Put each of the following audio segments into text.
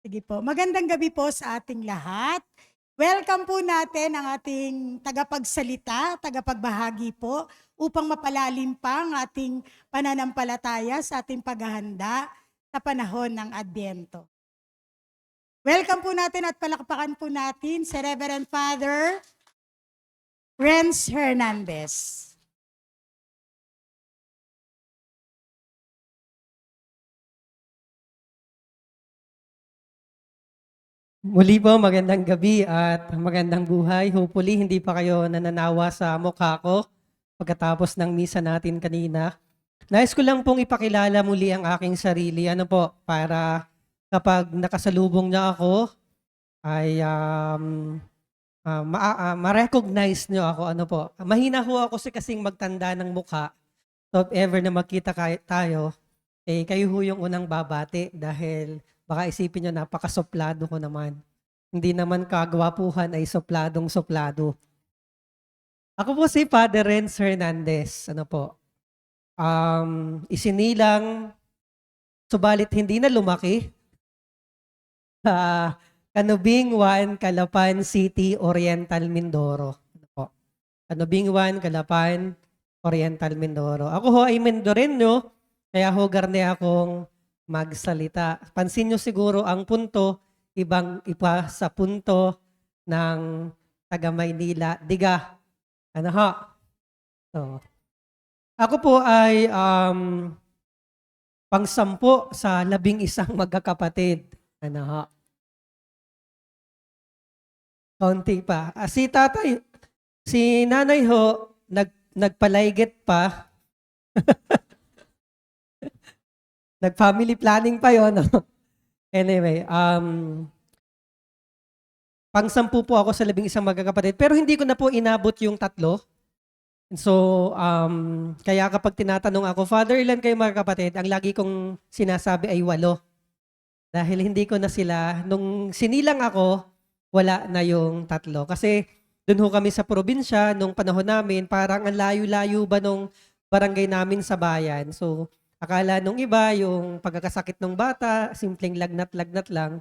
Sige po. Magandang gabi po sa ating lahat. Welcome po natin ang ating tagapagsalita, tagapagbahagi po upang mapalalim pa ang ating pananampalataya sa ating paghahanda sa panahon ng Adbyento. Welcome po natin at palakpakan po natin si Reverend Father Renz Hernandez. Muli po, magandang gabi at magandang buhay. Hopefully, hindi pa kayo nananawa sa mukha ko pagkatapos ng misa natin kanina. Nais ko lang pong ipakilala muli ang aking sarili. Ano po, para kapag nakasalubong niya ako, ay ma-recognize niyo ako. Ano po, mahina ho ako kasing magtanda ng mukha. So, if ever na magkita tayo, kayo ho yung unang babati dahil baka isipin nyo napakasoplado ko naman. Hindi naman kagwapuhan ay sopladong-soplado. Ako po si Father Renz Hernandez. Ano po? Isinilang, subalit hindi na lumaki. Sa Canubing 1, Calapan City, Oriental, Mindoro. Ano po? Canubing 1, Calapan, Oriental, Mindoro. Ako ho ay Mindoreño, kaya ho garne akong magsalita. Pansin nyo siguro ang punto, ibang iba sa punto ng taga Maynila. Diga. Ano ho? So, ako po ay pang-sampu sa 11 magkakapatid. Ano ho? Kaunti pa. Si nanay ho, nagpalaygit pa. Nag-family planning pa yon. Anyway, pang-sampu po ako sa 11 magkakapatid. Pero hindi ko na po inabot yung 3. So, kaya kapag tinatanong ako, Father, ilan kayo magkakapatid? Ang lagi kong sinasabi ay 8. Dahil hindi ko na sila, nung sinilang ako, wala na yung 3. Kasi doon ho kami sa probinsya, nung panahon namin, parang ang layo-layo ba nung barangay namin sa bayan. So, akala nung iba, yung pagkakasakit ng bata, simpleng lagnat-lagnat lang.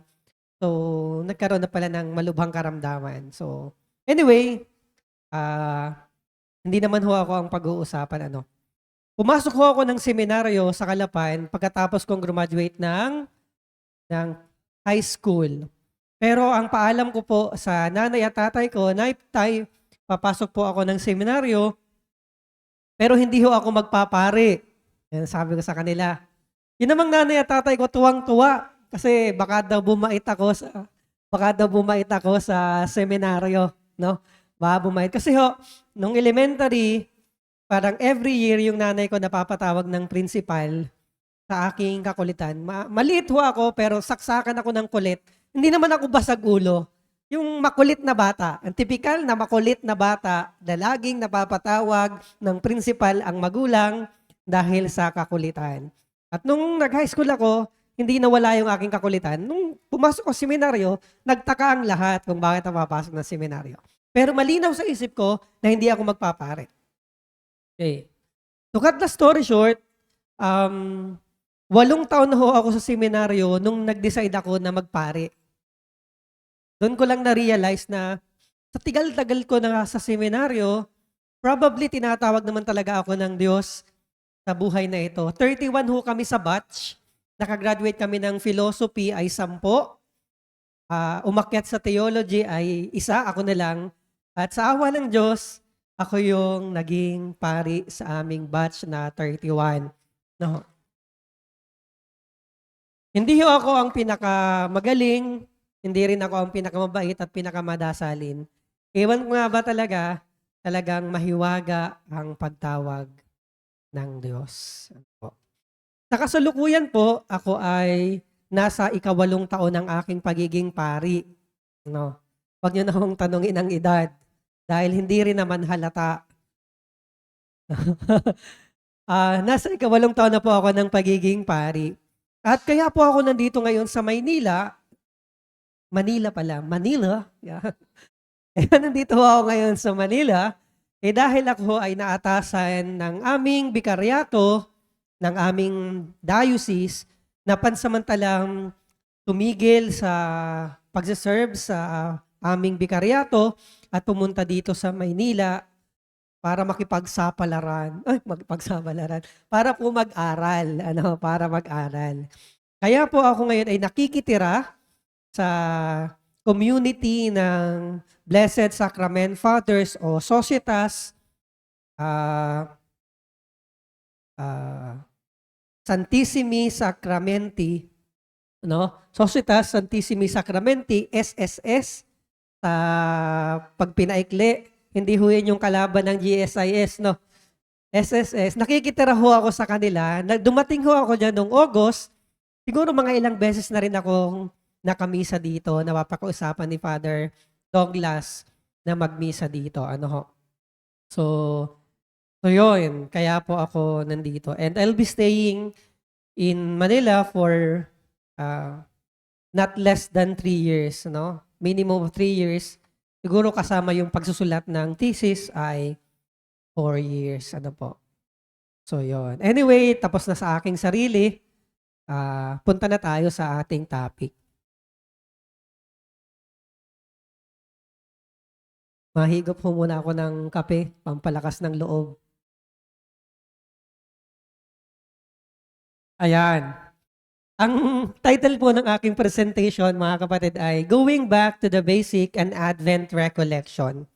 So, nagkaroon na pala ng malubhang karamdaman. So, anyway, hindi naman ho ako ang pag-uusapan. Pumasok ho ako ng seminaryo sa Calapan pagkatapos kong graduate ng high school. Pero ang paalam ko po sa nanay at tatay ko, tay, papasok po ako ng seminaryo, pero hindi ho ako magpapare. Yan sabi ko sa kanila. Yun namang nanay at tatay ko tuwang-tuwa kasi baka daw bumait ako sa seminaryo, no? Baka bumait. Kasi ho, nung elementary, parang every year yung nanay ko napapatawag ng principal sa aking kakulitan. Maliit ho ako pero saksakan ako ng kulit. Hindi naman ako basag ulo. Yung makulit na bata, ang typical na makulit na bata na laging napapatawag ng principal ang magulang dahil sa kakulitan. At nung nag-high school ako, hindi nawala yung aking kakulitan. Nung pumasok ko sa seminaryo, nagtaka ang lahat kung bakit ako papasok ng seminaryo. Pero malinaw sa isip ko na hindi ako magpapare. Okay. To cut the story short, 8 taon na ho ako sa seminaryo nung nag-decide ako na magpare. Doon ko lang na-realize na sa tigal-tagal ko na sa seminaryo, probably tinatawag naman talaga ako ng Diyos sa buhay na ito. 31 ho kami sa batch. Nakagraduate kami ng philosophy ay 10. Umakyat sa theology ay 1, ako na lang. At sa awa ng Diyos, ako yung naging pari sa aming batch na 31. No. Hindi ho ako ang pinakamagaling, hindi rin ako ang pinakamabait at pinakamadasalin. Ewan ko nga ba talagang mahiwaga ang pagtawag ng Diyos. Sa kasalukuyan po, ako ay nasa 8 taon ng aking pagiging pari. No? Huwag niyo na akong tanungin ang edad dahil hindi rin naman halata. Nasa 8 taon na po ako ng pagiging pari. At kaya po ako nandito ngayon sa Manila. Yeah. Kaya nandito ako ngayon sa Manila. Dahil ako ay naatasan ng aming bikaryato, ng aming diocese, na pansamantalang tumigil sa pagsiserve sa aming bikaryato at pumunta dito sa Maynila para para po mag-aral, para mag-aral. Kaya po ako ngayon ay nakikitira sa community ng Blessed Sacrament Fathers o Societas Santissimi Sacramenti, Societas Santissimi Sacramenti, SSS, sa pagpinaikli. Hindi ho yun yung kalaban ng GSIS, SSS. Nakikitira ho ako sa kanila. Dumating ho ako dyan noong August. Siguro mga ilang beses na rin akong nakamisa dito. Napapakiusapan ni Father Douglas na magmisa dito. So yun. Kaya po ako nandito. And I'll be staying in Manila for not less than 3 years. Minimum of 3 years. Siguro kasama yung pagsusulat ng thesis ay 4 years. So, yun. Anyway, tapos na sa aking sarili. Punta na tayo sa ating topic. Mahigop po muna ako ng kape, pampalakas ng loob. Ayan. Ang title po ng aking presentation, mga kapatid, ay Going Back to the Basic and Advent Recollection.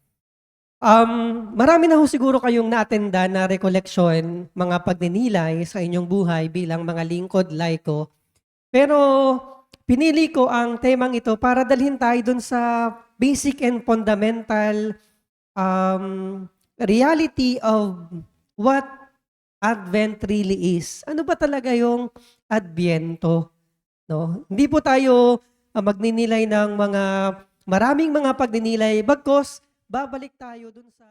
Marami na ho siguro kayong naatenda na recollection, mga pagninilay sa inyong buhay bilang mga lingkod laiko. Pero pinili ko ang temang ito para dalhin tayo dun sa basic and fundamental reality of what Advent really is. Ano ba talaga yung Adbyento? Hindi po tayo magninilay ng maraming mga pagninilay, bagkos babalik tayo dun sa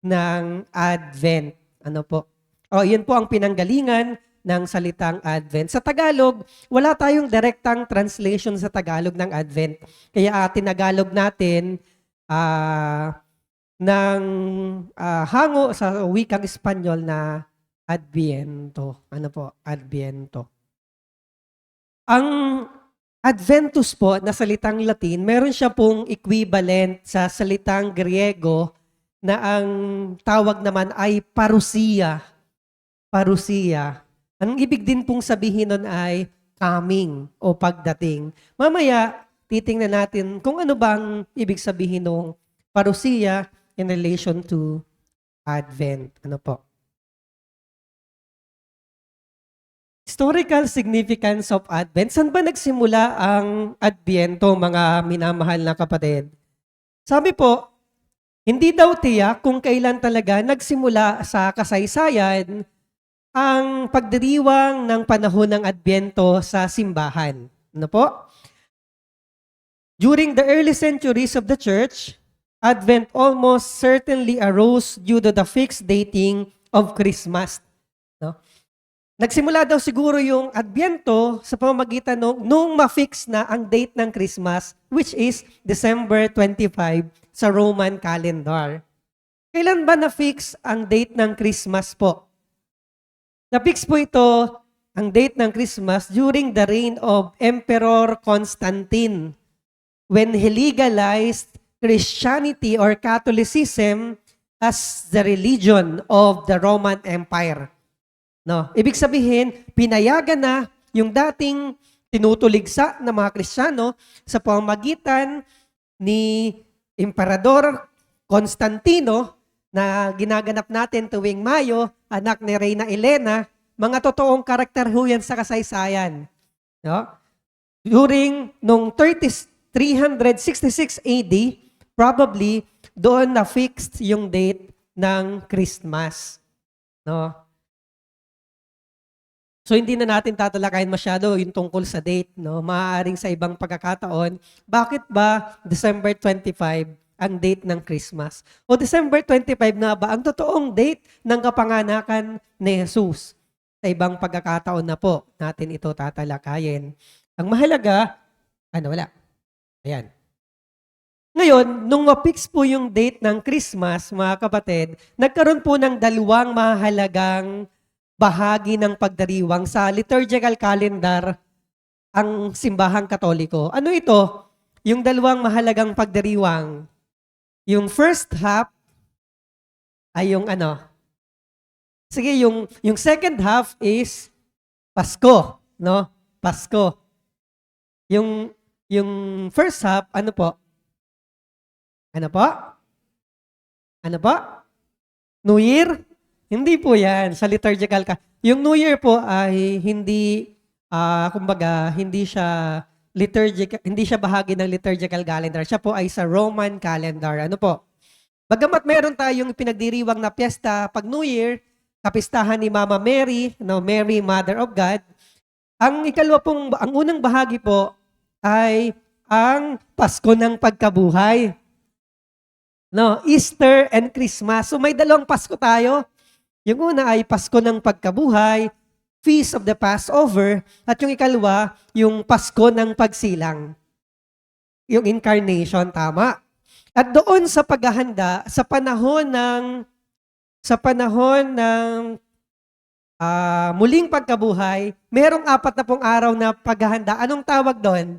ng Advent. Yun po ang pinanggalingan ng salitang Advent. Sa Tagalog, wala tayong direktang translation sa Tagalog ng Advent. Kaya tinagalog natin ng hango sa wikang Espanyol na Adviento. Adviento. Ang Adventus po na salitang Latin, meron siya pong equivalent sa salitang Griego na ang tawag naman ay parousia. Parousia. Ang ibig din pong sabihin nun ay coming o pagdating. Mamaya, titingnan natin kung ano bang ibig sabihin ng parousia in relation to Advent. Historical significance of Advent. Saan ba nagsimula ang Adbyento, mga minamahal na kapatid? Sabi po, hindi daw tiyak kung kailan talaga nagsimula sa kasaysayan ang pagdiriwang ng panahon ng Adbyento sa simbahan. During the early centuries of the church, Advent almost certainly arose due to the fixed dating of Christmas. Nagsimula daw siguro yung Adbyento sa pamamagitan nung ma-fix na ang date ng Christmas, which is December 25 sa Roman calendar. Kailan ba na-fix ang date ng Christmas po? Na-fix po ito, ang date ng Christmas, during the reign of Emperor Constantine, when he legalized Christianity or Catholicism as the religion of the Roman Empire. Ibig sabihin, pinayagan na yung dating tinutuligsa ng mga Kristiyano sa pamamagitan ni Emperador Constantino na ginaganap natin tuwing Mayo, anak ni Reyna Elena, mga totoong karakter ho yan sa kasaysayan. No? During nung 366 AD, probably doon na fixed yung date ng Christmas. No? So hindi na natin tatalakayin masyado yung tungkol sa date, no? Maaaring sa ibang pagkakataon, bakit ba December 25 ang date ng Christmas? O December 25 na ba ang totoong date ng kapanganakan ni Jesus? Sa ibang pagkakataon na po natin ito tatalakayin. Ang mahalaga, wala. Ayan. Ngayon, nung ma-fix po yung date ng Christmas, mga kapatid, nagkaroon po ng dalawang mahalagang bahagi ng pagdiriwang sa liturgical calendar ang simbahang Katoliko. Ano ito? Yung dalawang mahalagang pagdiriwang. Yung first half ay yung Sige, yung second half is Pasko, no? Pasko. Yung first half, ano po? Ano po? Ano po? New Year? Hindi po yan sa liturgical Yung New Year po ay hindi kumbaga hindi siya liturgical, hindi siya bahagi ng liturgical calendar. Siya po ay sa Roman calendar. Ano po? Bagamat meron tayong pinagdiriwang na piyesta pag New Year, kapistahan ni Mama Mary, no, Mary Mother of God. Ang unang bahagi po ay ang Pasko ng Pagkabuhay. No, Easter and Christmas. So may dalawang Pasko tayo. Yung una ay Pasko ng Pagkabuhay, Feast of the Passover, at yung ikalawa, yung Pasko ng Pagsilang. Yung Incarnation, tama. At doon sa paghahanda, sa panahon ng muling pagkabuhay, merong 40 araw na paghahanda. Anong tawag doon?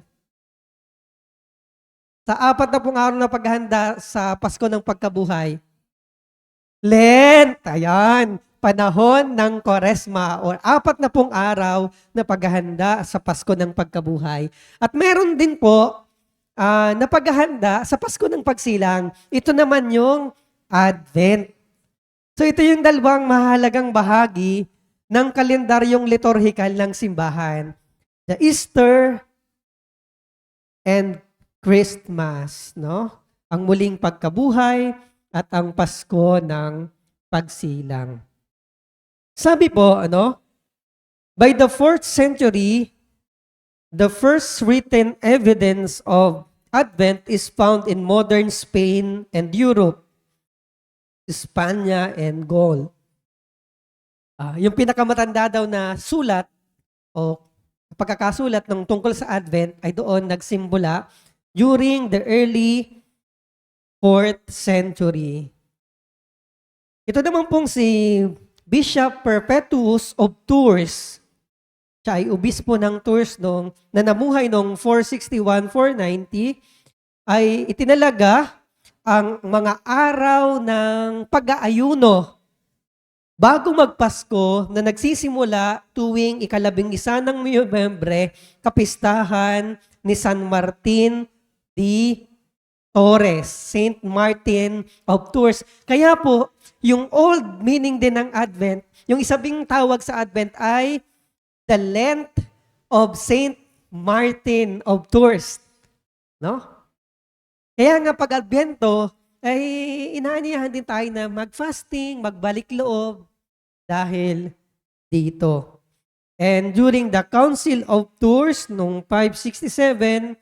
Sa 40 araw na paghahanda sa Pasko ng Pagkabuhay. Lent, ayan, panahon ng Koresma o 40 araw na paghahanda sa Pasko ng Pagkabuhay. At meron din po na paghahanda sa Pasko ng Pagsilang. Ito naman yung Advent. So ito yung dalawang mahalagang bahagi ng kalendaryong liturhikal ng simbahan. The Easter and Christmas, no? Ang muling pagkabuhay at ang Pasko ng Pagsilang. Sabi po, by the 4th century, the first written evidence of Advent is found in modern Spain and Europe, Espanya and Gaul. Yung pinakamatanda daw na sulat o pagkakasulat ng tungkol sa Advent ay doon nagsimbula during the early 4th century. Ito naman pong si Bishop Perpetuus of Tours. Siya ay obispo ng Tours na namuhay noong 461-490, ay itinalaga ang mga araw ng pag-aayuno bago magpasko na nagsisimula tuwing ika-11 ng Nobyembre, kapistahan ni San Martin de Tours, Saint Martin of Tours. Kaya po, yung old meaning din ng Advent, yung isabing tawag sa Advent ay the Lent of Saint Martin of Tours. No? Kaya nga pag Advento, ay inaaniyahan din tayo na mag-fasting, magbalik loob dahil dito. And during the Council of Tours noong 567,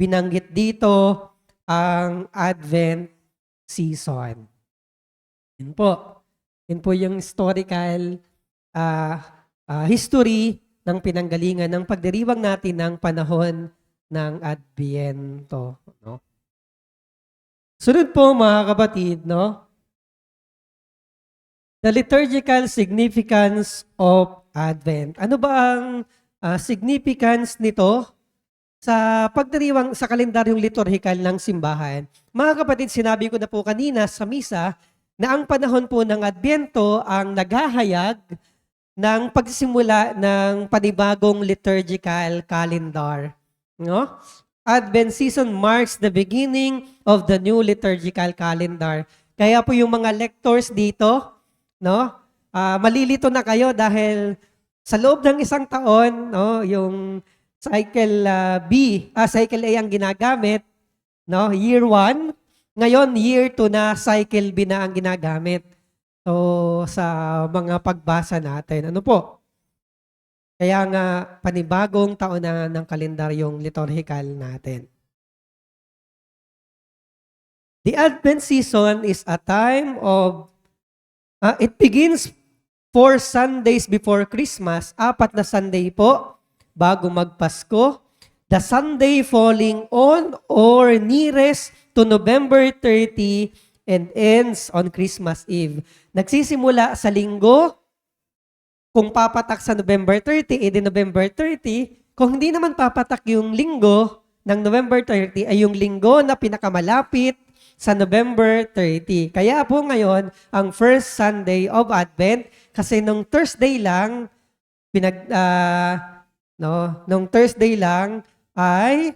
binanggit dito ang Advent season. Yun po. Yun po yung historical history ng pinanggalingan ng pagdiriwang natin ng panahon ng Adviento. No? Sunod po mga kapatid, the liturgical significance of Advent. Ano ba ang significance nito sa pagdiriwang sa kalendaryong liturhikal ng simbahan? Mga kapatid, sinabi ko na po kanina sa misa na ang panahon po ng Adviento ang naghahayag ng pagsisimula ng panibagong liturgical calendar. No? Advent season marks the beginning of the new liturgical calendar. Kaya po yung mga lectors dito, no, malilito na kayo dahil sa loob ng isang taon, no, yung cycle cycle A ang ginagamit, no, year 1. Ngayon, year 2 na, cycle B na ang ginagamit. So, sa mga pagbasa natin, ano po? Kaya nga, panibagong taon na ng kalendaryong liturgical natin. The Advent season is a time of, it begins 4 Sundays before Christmas, 4 na Sunday po, bago magpasko. The Sunday falling on or nearest to November 30 and ends on Christmas Eve. Nagsisimula sa linggo. Kung papatak sa November 30, edi November 30. Kung hindi naman papatak yung linggo ng November 30, ay yung linggo na pinakamalapit sa November 30. Kaya po ngayon, ang first Sunday of Advent, kasi nung Thursday lang, nung Thursday lang ay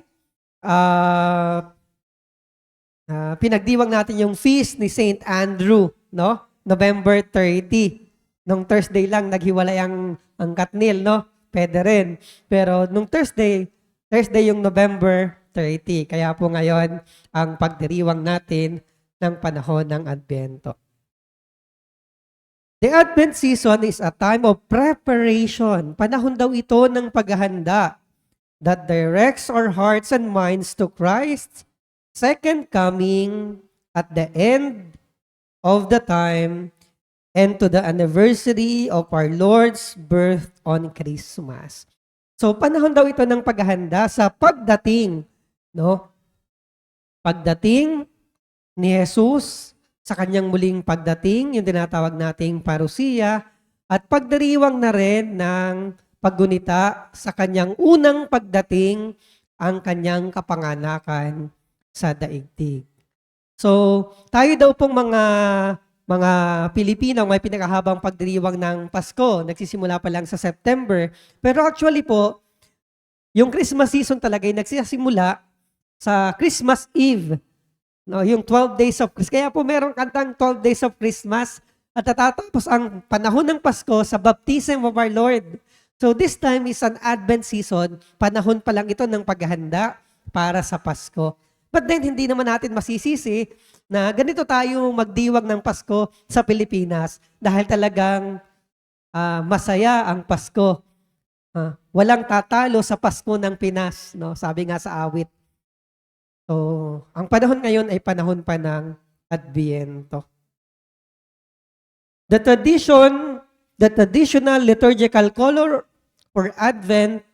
pinagdiwang natin yung feast ni Saint Andrew, no? November 30. Nung Thursday lang, naghiwalay ang Katnil, no? Pwede rin. Pero nung Thursday yung November 30. Kaya po ngayon, ang pagdiriwang natin ng panahon ng Advento. The Advent season is a time of preparation. Panahon daw ito ng paghahanda that directs our hearts and minds to Christ's second coming at the end of the time and to the anniversary of our Lord's birth on Christmas. So, panahon daw ito ng paghahanda sa pagdating, no? Pagdating ni Jesus sa kanyang muling pagdating, yung tinatawag nating parusiya, at pagdiriwang na rin ng paggunita sa kanyang unang pagdating, ang kanyang kapanganakan sa daigdig. So, tayo daw pong mga Pilipino may pinakahabang pagdiriwang ng Pasko. Nagsisimula pa lang sa September. Pero actually po, yung Christmas season talaga ay nagsisimula sa Christmas Eve. No, yung 12 days of Christmas. Kaya po merong kantang 12 days of Christmas at natatapos ang panahon ng Pasko sa baptism of our Lord. So this time is an Advent season. Panahon pa lang ito ng paghahanda para sa Pasko. But then, hindi naman natin masisisi na ganito tayo magdiwang ng Pasko sa Pilipinas dahil talagang masaya ang Pasko. Walang tatalo sa Pasko ng Pinas, no? Sabi nga sa awit. So, ang panahon ngayon ay panahon pa ng Adviento. The traditional liturgical color for Advent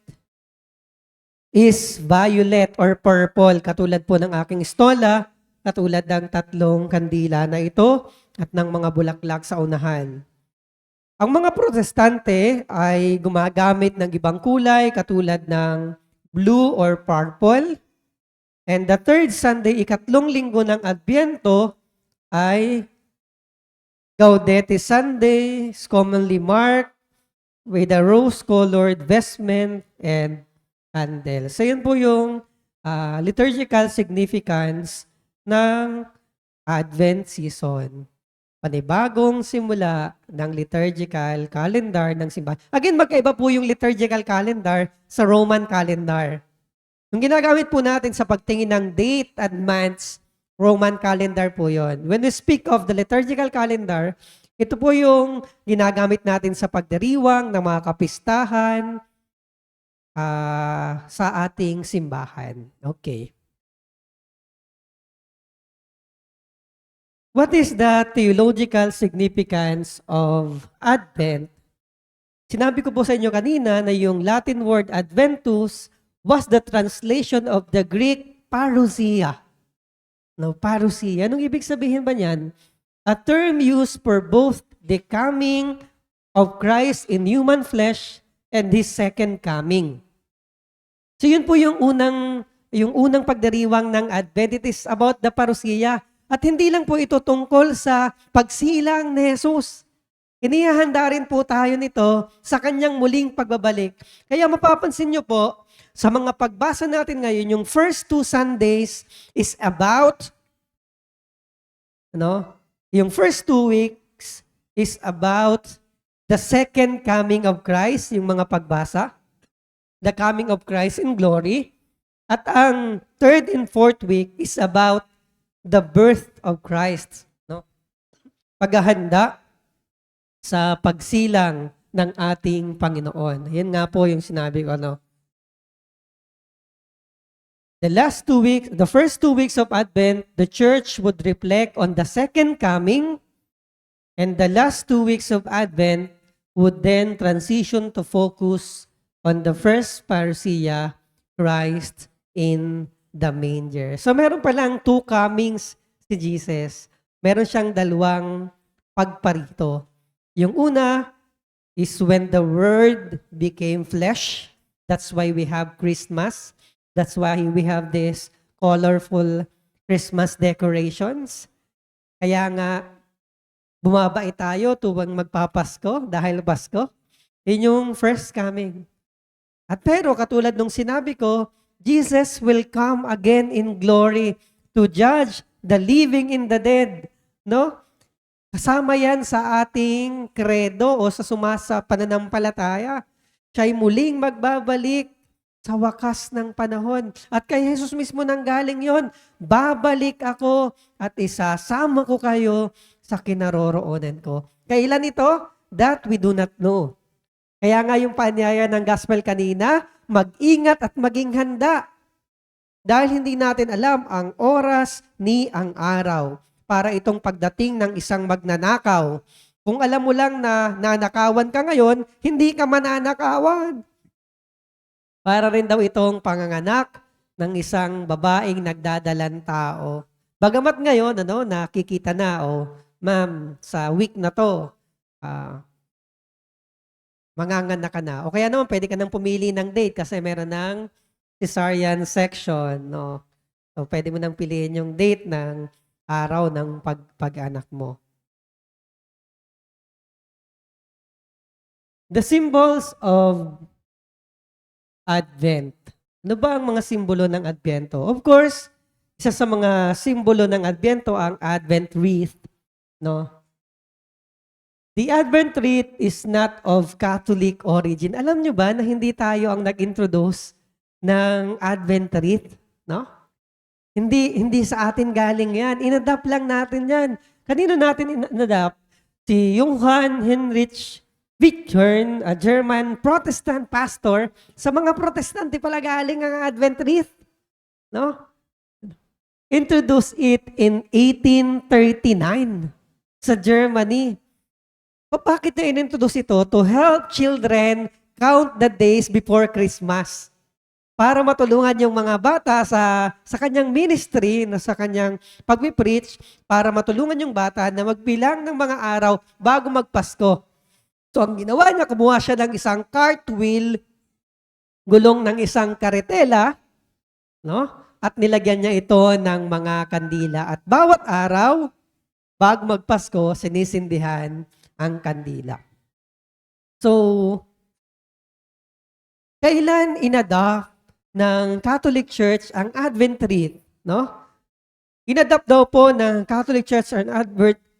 is violet or purple, katulad po ng aking stola, katulad ng 3 kandila na ito at ng mga bulaklak sa unahan. Ang mga protestante ay gumagamit ng ibang kulay katulad ng blue or purple. And the third Sunday, 3 linggo ng Adviento ay Gaudete Sunday, is commonly marked with a rose-colored vestment and candle. So yun po yung liturgical significance ng Advent season. Panibagong simula ng liturgical calendar ng simbahan. Again, magkaiba po yung liturgical calendar sa Roman calendar. Yung ginagamit po natin sa pagtingin ng date and months, Roman calendar po yon. When we speak of the liturgical calendar, ito po yung ginagamit natin sa pagdiriwang ng mga kapistahan, sa ating simbahan. Okay. What is the theological significance of Advent? Sinabi ko po sa inyo kanina na yung Latin word Adventus was the translation of the Greek parousia. No, parousia. Anong ibig sabihin ba niyan? A term used for both the coming of Christ in human flesh and His second coming. So yun po yung unang pagdiriwang ng Advent. It is about the parousia. At hindi lang po ito tungkol sa pagsilang ni Jesus. Inihahanda rin po tayo nito sa kanyang muling pagbabalik. Kaya mapapansin nyo po, sa mga pagbasa natin ngayon, yung first 2 Sundays is about, yung first 2 weeks is about the second coming of Christ, yung mga pagbasa, the coming of Christ in glory. At ang third and fourth week is about the birth of Christ. Paghahanda sa pagsilang ng ating Panginoon. Yan nga po yung sinabi ko. The first 2 weeks of Advent, the church would reflect on the second coming, and the last 2 weeks of Advent would then transition to focus on the first parousia, Christ in the manger. So meron palang 2 comings si Jesus. Meron siyang 2 pagparito. Yung una is when the Word became flesh. That's why we have Christmas. That's why we have this colorful Christmas decorations. Kaya nga, bumabait tayo tuwing magpapasko dahil Pasko. Yun yung first coming. At pero katulad nung sinabi ko, Jesus will come again in glory to judge the living and the dead. Kasama yan sa ating kredo o sa sumasa pananampalataya. Siya'y muling magbabalik sa wakas ng panahon. At kay Jesus mismo nang galing yon, babalik ako at isasama ko kayo sa kinaroroonan ko. Kailan ito? That we do not know. Kaya nga yung paanyaya ng gospel kanina, mag-ingat at maging handa. Dahil hindi natin alam ang oras ni ang araw para itong pagdating ng isang magnanakaw. Kung alam mo lang na nanakawan ka ngayon, hindi ka mananakawan. Para rin daw itong panganganak ng isang babaeng nagdadalang tao. Bagamat ngayon, nakikita na, ma'am, sa week na to, manganganak ka na. O kaya naman, pwede ka nang pumili ng date kasi meron ng cesarean section. So, pwede mo nang piliin yung date ng araw ng pag-anak mo. The symbols of Advent. Ano ba ang mga simbolo ng Advento? Of course, isa sa mga simbolo ng Advento ang Advent wreath. The Advent wreath is not of Catholic origin. Alam nyo ba na hindi tayo ang nag-introduce ng Advent wreath? Hindi sa atin galing yan. Inadapt lang natin yan. Kanino natin inadapt? Si Johann Heinrich Wittgen, a German Protestant pastor. Sa mga Protestante pala galing ang Advent wreath. Introduced it in 1839 sa Germany. Bakit na inintroduce ito? To help children count the days before Christmas. Para matulungan yung mga bata sa kanyang ministry, sa kanyang pag-preach, para matulungan yung bata na magbilang ng mga araw bago magpasko. So ang ginawa niya, kumuha siya ng isang cartwheel, gulong ng isang karetela, at nilagyan niya ito ng mga kandila. At bawat araw, bago magpasko, sinisindihan ang kandila. So, kailan inadopt ng Catholic Church ang Advent wreath? Inadopt daw po ng Catholic Church ang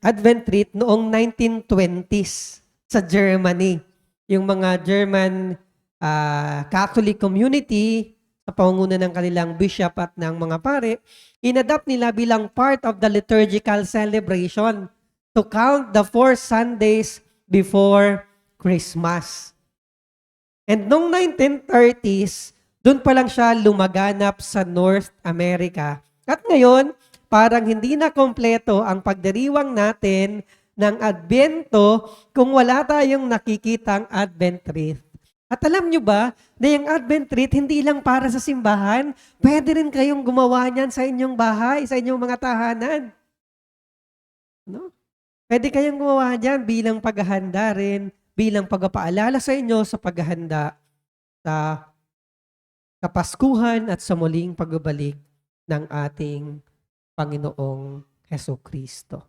Advent wreath noong 1920s sa Germany. Yung mga German Catholic community, sa pangunguna ng kanilang bishop at ng mga pare, inadopt nila bilang part of the liturgical celebration to count the 4 Sundays before Christmas. And noong 1930s, doon pa lang siya lumaganap sa North America. At ngayon, parang hindi na kompleto ang pagdiriwang natin ng Adbento kung wala tayong nakikitang Advent wreath. At alam nyo ba na yung Advent wreath hindi lang para sa simbahan, pwede rin kayong gumawa niyan sa inyong bahay, sa inyong mga tahanan. Pwede kayong gumawa niyan bilang paghahanda rin, bilang pagpapaalala sa inyo sa paghahanda sa Kapaskuhan at sa muling pagbabalik ng ating Panginoong Hesukristo.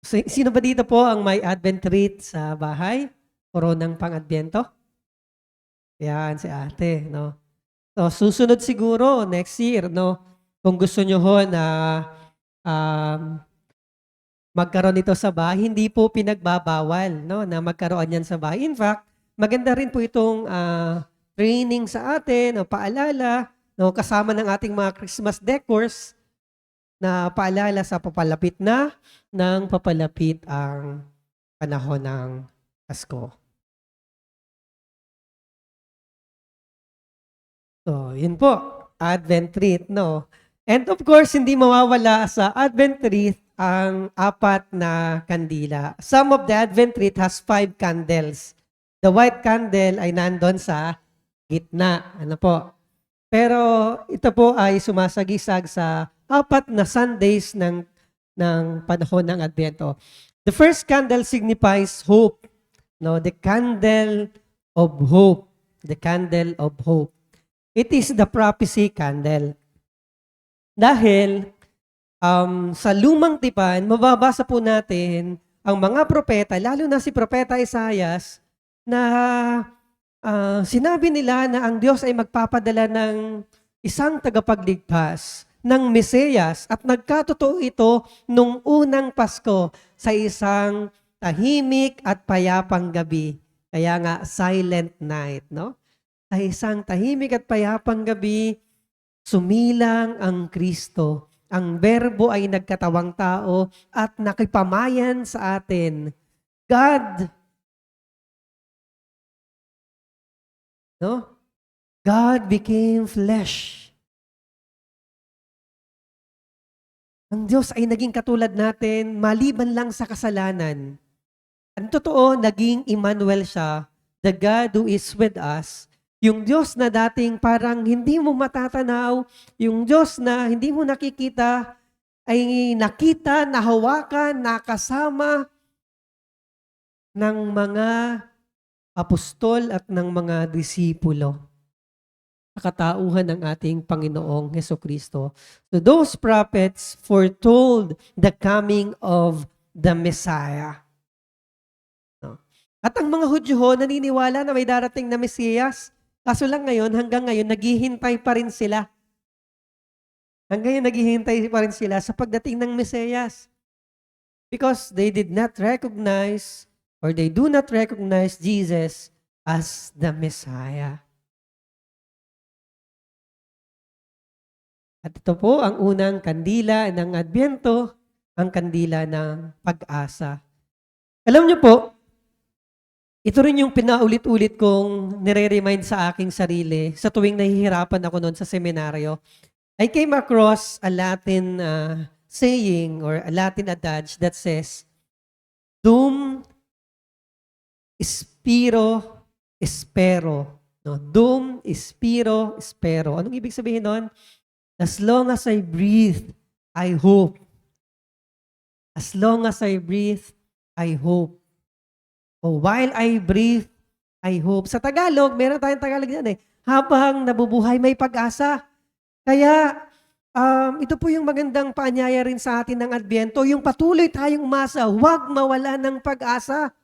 Sino ba dito po ang may Advent wreath sa bahay? Koronang pang-Adbyento? Yan, si ate, no? So, susunod siguro, next year, no? Kung gusto nyo ho na um, magkaroon ito sa bahay, hindi po pinagbabawal, no? Na magkaroon yan sa bahay. In fact, maganda rin po itong training sa atin, o paalala, no? Kasama ng ating mga Christmas decors, na paalala sa papalapit na ng papalapit ang panahon ng Pasko. So, yun po, Advent wreath, no? And of course, hindi mawawala sa Advent wreath ang 4 na kandila. Some of the Advent wreath has 5 candles. The white candle ay nandun sa gitna. Ano po? Pero ito po ay sumasagisag sa 4 na Sundays ng panahon ng Advento. The first candle signifies hope. No, the candle of hope. The candle of hope. It is the prophecy candle. Dahil sa lumang tipan, mababasa po natin ang mga propeta, lalo na si Propeta Isaias, na sinabi nila na ang Diyos ay magpapadala ng isang tagapagligtas, ng Mesiyas, at nagkatotoo ito nung unang Pasko sa isang tahimik at payapang gabi. Kaya nga, silent night, no? Sa isang tahimik at payapang gabi, sumilang ang Kristo. Ang Berbo ay nagkatawang tao at nakipamayan sa atin. God, no? God became flesh. Ang Diyos ay naging katulad natin maliban lang sa kasalanan. Ang totoo, naging Emmanuel siya, the God who is with us. Yung Diyos na dating parang hindi mo matatanaw, yung Diyos na hindi mo nakikita, ay nakita, nahawakan, nakasama ng mga apostol at ng mga disipulo sa katauhan ng ating Panginoong Hesukristo. So those prophets foretold the coming of the Messiah. No? At ang mga Hudyo naniniwala na may darating na Mesiyas. Kaso lang ngayon, hanggang ngayon, naghihintay pa rin sila. Hanggang ngayon, naghihintay pa rin sila sa pagdating ng Mesiyas. Because they did not recognize or they do not recognize Jesus as the Messiah. At ito po ang unang kandila ng Adbyento, ang kandila ng pag-asa. Alam niyo po, ito rin yung pinaulit-ulit kong nire-remind sa aking sarili sa tuwing nahihirapan ako noon sa seminaryo. I came across a Latin saying or a Latin adage that says, Dum spiro espero. No? Dum spiro espero. Anong ibig sabihin nun? As long as I breathe, I hope. As long as I breathe, I hope. O while I breathe, I hope. Sa Tagalog, meron tayong Tagalog yan eh. Habang nabubuhay, may pag-asa. Kaya, ito po yung magandang paanyaya rin sa atin ng Adbyento, yung patuloy tayong umasa, huwag mawala ng pag-asa.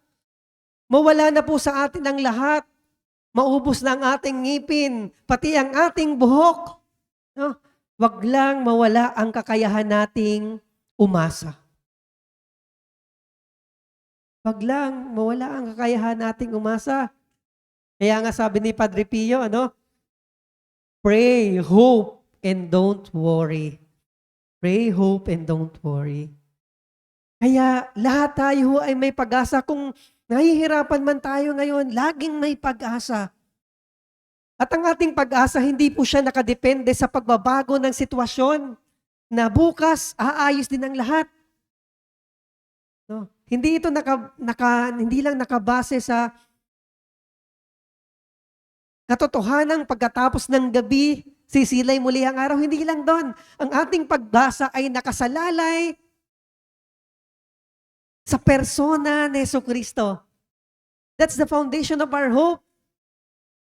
Mawala na po sa atin ang lahat. Maubos na ang ating ngipin, pati ang ating buhok. No? Huwag lang mawala ang kakayahan nating umasa. Huwag lang mawala ang kakayahan nating umasa. Kaya nga sabi ni Padre Pio, pray, hope, and don't worry. Pray, hope, and don't worry. Kaya lahat tayo ay may pag-asa. Kung nahihirapan man tayo ngayon, laging may pag-asa. At ang ating pag-asa, hindi po siya nakadepende sa pagbabago ng sitwasyon na bukas aayos din ang lahat. No? Hindi ito hindi lang nakabase sa katotohanan pagkatapos ng gabi, sisilay muli ang araw. Hindi lang doon. Ang ating pagbasa ay nakasalalay sa persona ni Jesucristo. That's the foundation of our hope.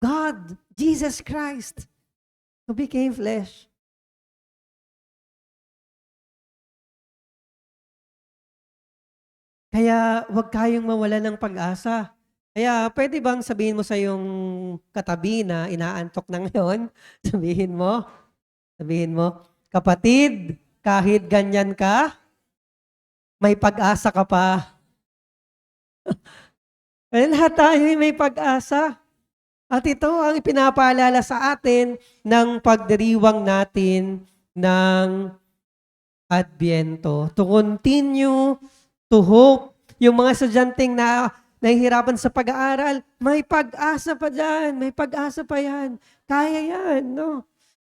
God, Jesus Christ, who became flesh. Kaya huwag kayong mawala ng pag-asa. Kaya pwede bang sabihin mo sa yung katabi na inaantok na ngayon, sabihin mo, "Kapatid, kahit ganyan ka, may pag-asa ka pa." Lahat tayo ay may pag-asa. At ito ang ipinapaalala sa atin ng pagdiriwang natin ng Adbyento. To continue to hope. Yung mga estudyanteng na nahihirapan sa pag-aaral, may pag-asa pa dyan, may pag-asa pa yan. Kaya yan, no?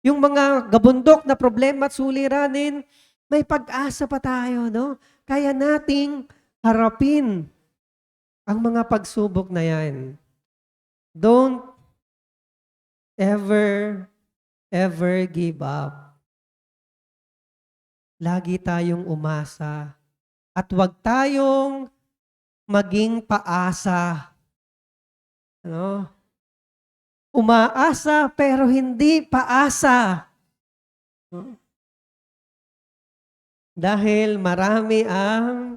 Yung mga gabundok na problema at suliranin, may pag-asa pa tayo, no? Kaya nating harapin ang mga pagsubok na yan. Don't ever, ever give up. Lagi tayong umasa. At huwag tayong maging paasa. Ano? Umaasa pero hindi paasa. No? Dahil marami ang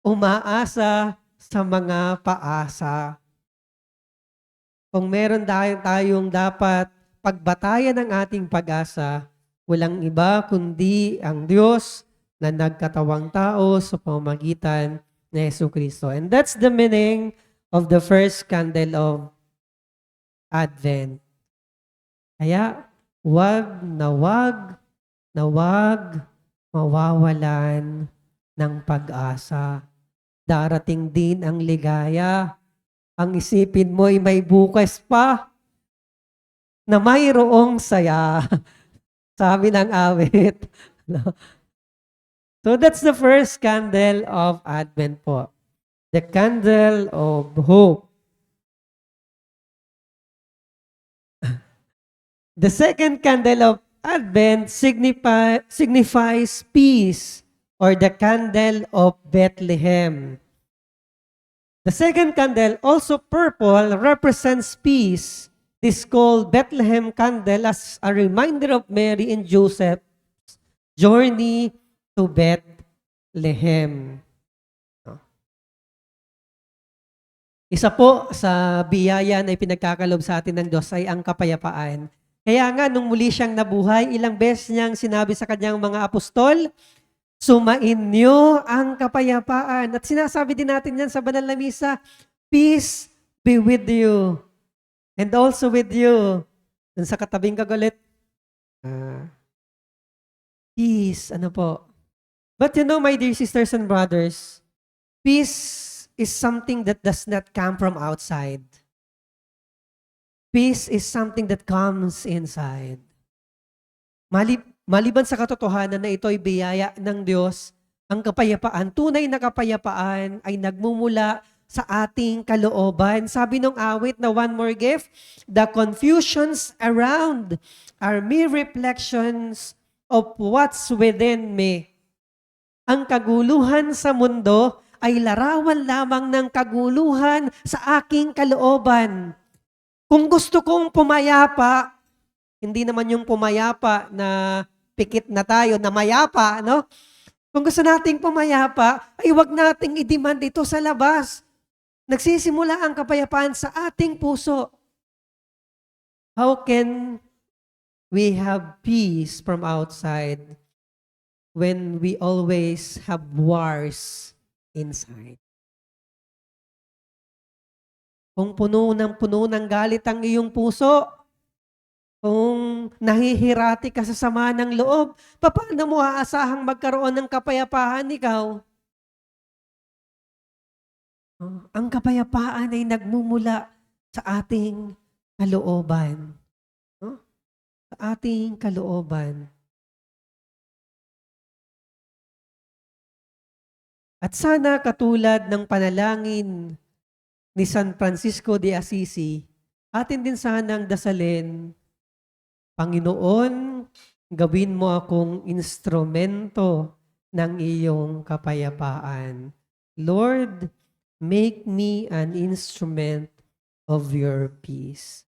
umaasa sa mga paasa. Kung meron tayong dapat pagbatayan ng ating pag-asa, walang iba kundi ang Diyos na nagkatawang tao sa pamamagitan ni Jesucristo. And that's the meaning of the first candle of Advent. Kaya wag na wag mawawalan ng pag-asa. Darating din ang ligaya. Ang isipin mo ay may bukas pa na mayroong saya. Sabi ng awit. So that's the first candle of Advent po. The candle of hope. The second candle of Advent signifies peace, or the candle of Bethlehem. The second candle, also purple, represents peace. This is called Bethlehem candle as a reminder of Mary and Joseph's journey to Bethlehem. Isa po sa biyaya na ipinagkakalob sa atin ng Diyos ay ang kapayapaan. Kaya nga, nung muli siyang nabuhay, ilang beses niyang sinabi sa kanyang mga apostol, sumainyo ang kapayapaan. At sinasabi din natin yan sa banal na misa, peace be with you. And also with you. Dun sa katabing kagulit, peace, ano po. But you know, my dear sisters and brothers, peace is something that does not come from outside. Peace is something that comes inside. Maliban sa katotohanan na ito ay biyaya ng Diyos, ang kapayapaan, tunay na kapayapaan ay nagmumula sa ating kalooban. Sabi nung awit na one more gift, the confusions around are mere reflections of what's within me. Ang kaguluhan sa mundo ay larawan lamang ng kaguluhan sa aking kalooban. Kung gusto kong pumayapa, hindi naman yung pumayapa na pikit na tayo, na mayapa, no? Kung gusto nating pumayapa, ay wag nating i-demand ito sa labas. Nagsisimula ang kapayapaan sa ating puso. How can we have peace from outside when we always have wars inside? Kung puno ng galit ang iyong puso, kung nahihirati ka sa sama ng loob, paano mo aasahang magkaroon ng kapayapaan ikaw? Ang kapayapaan ay nagmumula sa ating kalooban. No? Sa ating kalooban. At sana katulad ng panalangin ni San Francisco de Assisi, atin din sanang dasalin, Panginoon, gawin mo akong instrumento ng iyong kapayapaan. Lord, make me an instrument of your peace.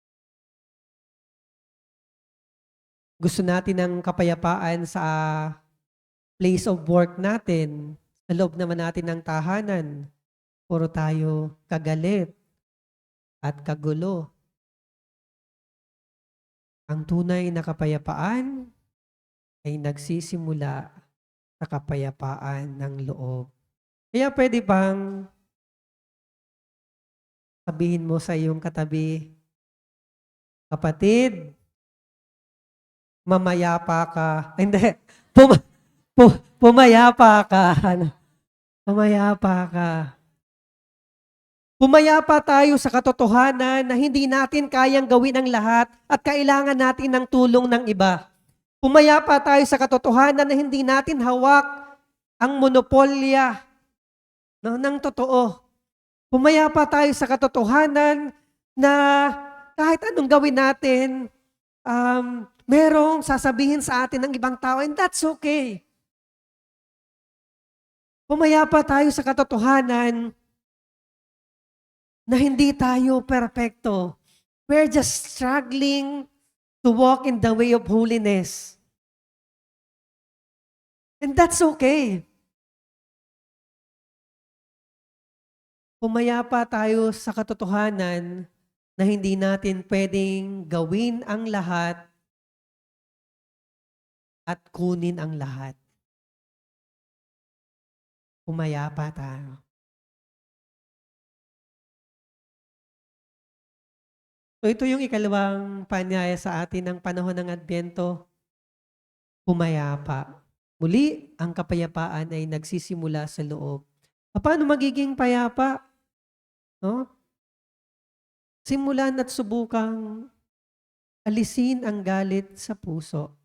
Gusto natin ng kapayapaan sa place of work natin, sa loob naman natin ng tahanan. puro tayo kagalit at kagulo. Ang tunay na kapayapaan ay nagsisimula sa kapayapaan ng loob. Kaya pwede bang sabihin mo sa iyong katabi, kapatid, mamayapa ka. Ay, hindi. Pumayapa ka. Ano? Pumayapa ka. Pumayapa tayo sa katotohanan na hindi natin kayang gawin ang lahat at kailangan natin ng tulong ng iba. Pumayapa tayo sa katotohanan na hindi natin hawak ang monopolya ng totoo. Pumayapa tayo sa katotohanan na kahit anong gawin natin, merong sasabihin sa atin ng ibang tao, and that's okay. Pumayapa tayo sa katotohanan na hindi tayo perfecto. We're just struggling to walk in the way of holiness. And that's okay. Pumayapa tayo sa katotohanan na hindi natin pwedeng gawin ang lahat at kunin ang lahat. Pumayapa tayo. So ito yung ikalawang panyaya sa atin ng panahon ng Adbyento. Pumayapa. Muli, ang kapayapaan ay nagsisimula sa loob. Paano magiging payapa? No? Simulan at subukang alisin ang galit sa puso.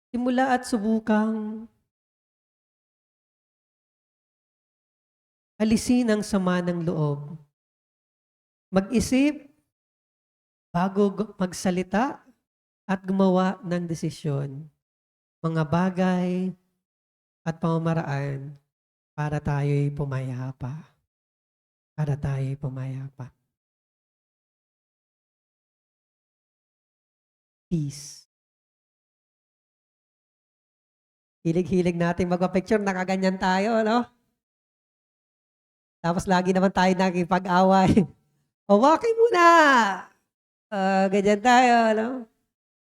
Simula at subukang alisin ang sama ng loob. Mag-isip bago magsalita at gumawa ng desisyon. Mga bagay at pamamaraan para tayo'y pumayapa. Para tayo'y pumayapa. Peace. Hilig-hilig natin magpa-picture, nakaganyan tayo, no? Tapos lagi naman tayo nakipag-away. O, walking muna! Ganyan tayo, no?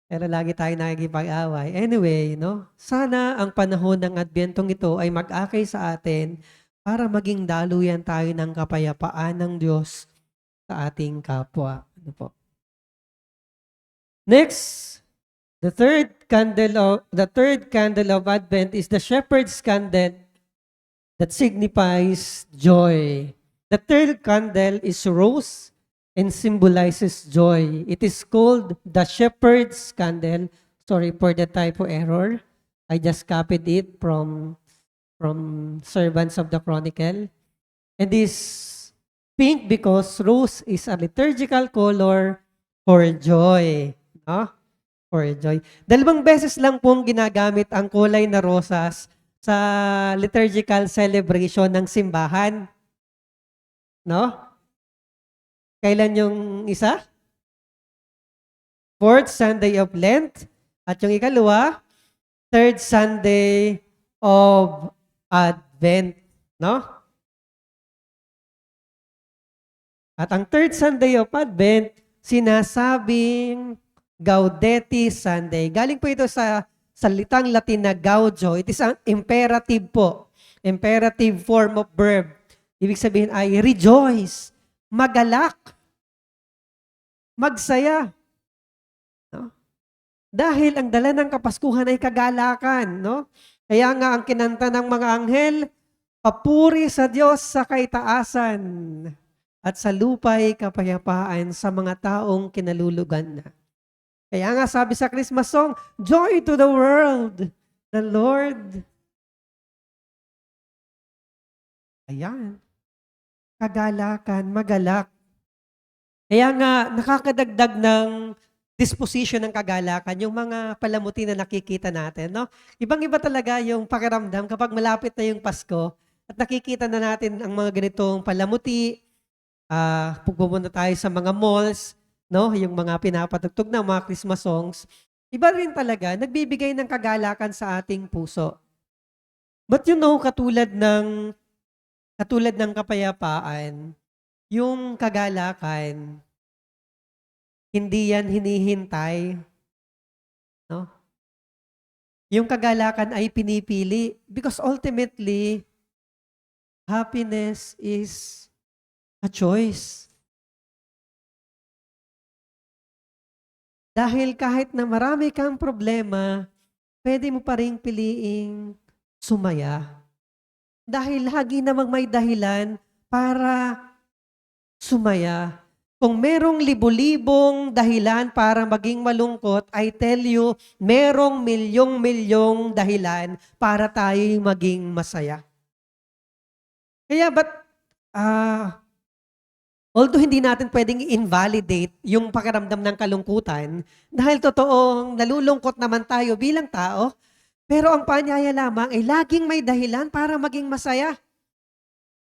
Pero lagi tayo nakikipag-away. Anyway, no? Sana ang panahon ng Adbyentong ito ay mag-akay sa atin para maging daluyan tayo ng kapayapaan ng Diyos sa ating kapwa. Ano po? Next, the third candle of Advent is the shepherd's candle that signifies joy. The third candle is rose and symbolizes joy. It is called the shepherd's candle. Sorry for the typo error. I just copied it from Servants of the Chronicle. And this pink because rose is a liturgical color for joy. No? For joy. 2 beses lang pong ginagamit ang kulay na rosas sa liturgical celebration ng simbahan. No? Kailan yung isa? 4th Sunday of Lent. At yung ikalawa, 3rd Sunday of Advent. No? At ang 3rd Sunday of Advent, sinasabing Gaudete Sunday. Galing po ito sa salitang Latin na gaudio. It is an imperative po. Imperative form of verb. Ibig sabihin ay rejoice, magalak, magsaya. No? Dahil ang dala ng Kapaskuhan ay kagalakan. No? Kaya nga ang kinanta ng mga anghel, papuri sa Diyos sa kaitaasan at sa lupa'y kapayapaan sa mga taong kinalulugan na. Kaya nga sabi sa Christmas song, joy to the world, the Lord. Ayan. Kagalakan, magalak. Kaya nga nakakadagdag ng disposition ng kagalakan, yung mga palamuti na nakikita natin. No? Ibang-iba talaga yung pakiramdam kapag malapit na yung Pasko at nakikita na natin ang mga ganitong palamuti, pupunta tayo sa mga malls, no, yung mga pinapatugtog na mga Christmas songs, iba rin talaga, nagbibigay ng kagalakan sa ating puso. But you know, katulad ng katulad ng kapayapaan, yung kagalakan, hindi yan hinihintay, no? Yung kagalakan ay pinipili because ultimately, happiness is a choice. Dahil kahit na marami kang problema, pwede mo pa ring piliing sumaya. Dahil lagi namang may dahilan para sumaya. Kung merong libo-libong dahilan para maging malungkot, I tell you, merong milyong-milyong dahilan para tayo maging masaya. Kaya although hindi natin pwedeng i-invalidate yung pakiramdam ng kalungkutan, dahil totoong nalulungkot naman tayo bilang tao, pero ang paanyaya lamang ay laging may dahilan para maging masaya.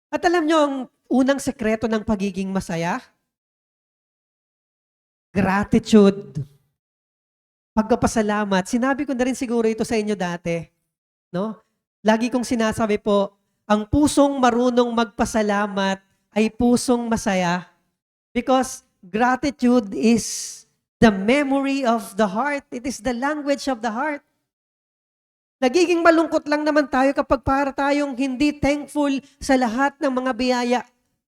At alam nyo ang unang sekreto ng pagiging masaya? Gratitude. Pagpapasalamat. Sinabi ko na rin siguro ito sa inyo dati. No? Lagi kong sinasabi po, ang pusong marunong magpasalamat ay pusong masaya. Because gratitude is the memory of the heart. It is the language of the heart. Nagiging malungkot lang naman tayo kapag para tayong hindi thankful sa lahat ng mga biyaya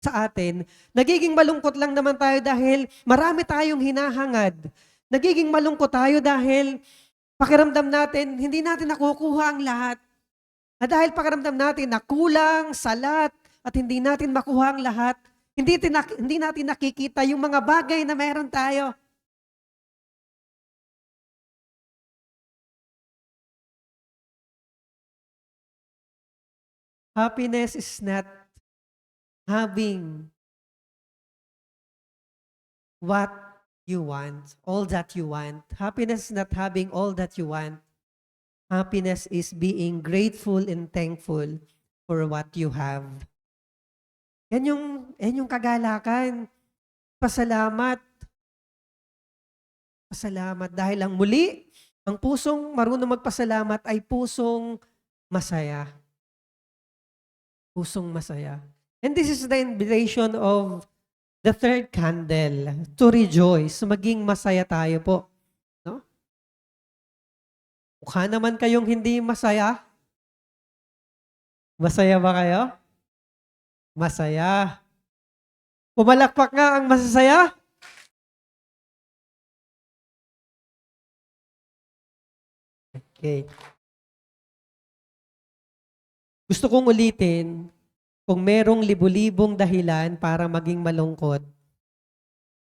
sa atin. Nagiging malungkot lang naman tayo dahil marami tayong hinahangad. Nagiging malungkot tayo dahil pakiramdam natin, hindi natin nakukuha ang lahat. At dahil pakiramdam natin na kulang, salat, at hindi natin makuha ang lahat, hindi natin nakikita yung mga bagay na meron tayo. Happiness is not having what you want, all that you want. Happiness is not having all that you want. Happiness is being grateful and thankful for what you have. Yan yung kagalakan. Pasalamat. Pasalamat. Dahil ang muli, ang pusong marunong magpasalamat ay pusong masaya. Pusong masaya. And this is the invitation of the third candle, to rejoice. Maging masaya tayo po. No? Mukha naman kayong hindi masaya. Masaya ba kayo? Masaya. Pumalakpak nga ang masasaya. Okay. Gusto kong ulitin, kung merong libu-libong dahilan para maging malungkot,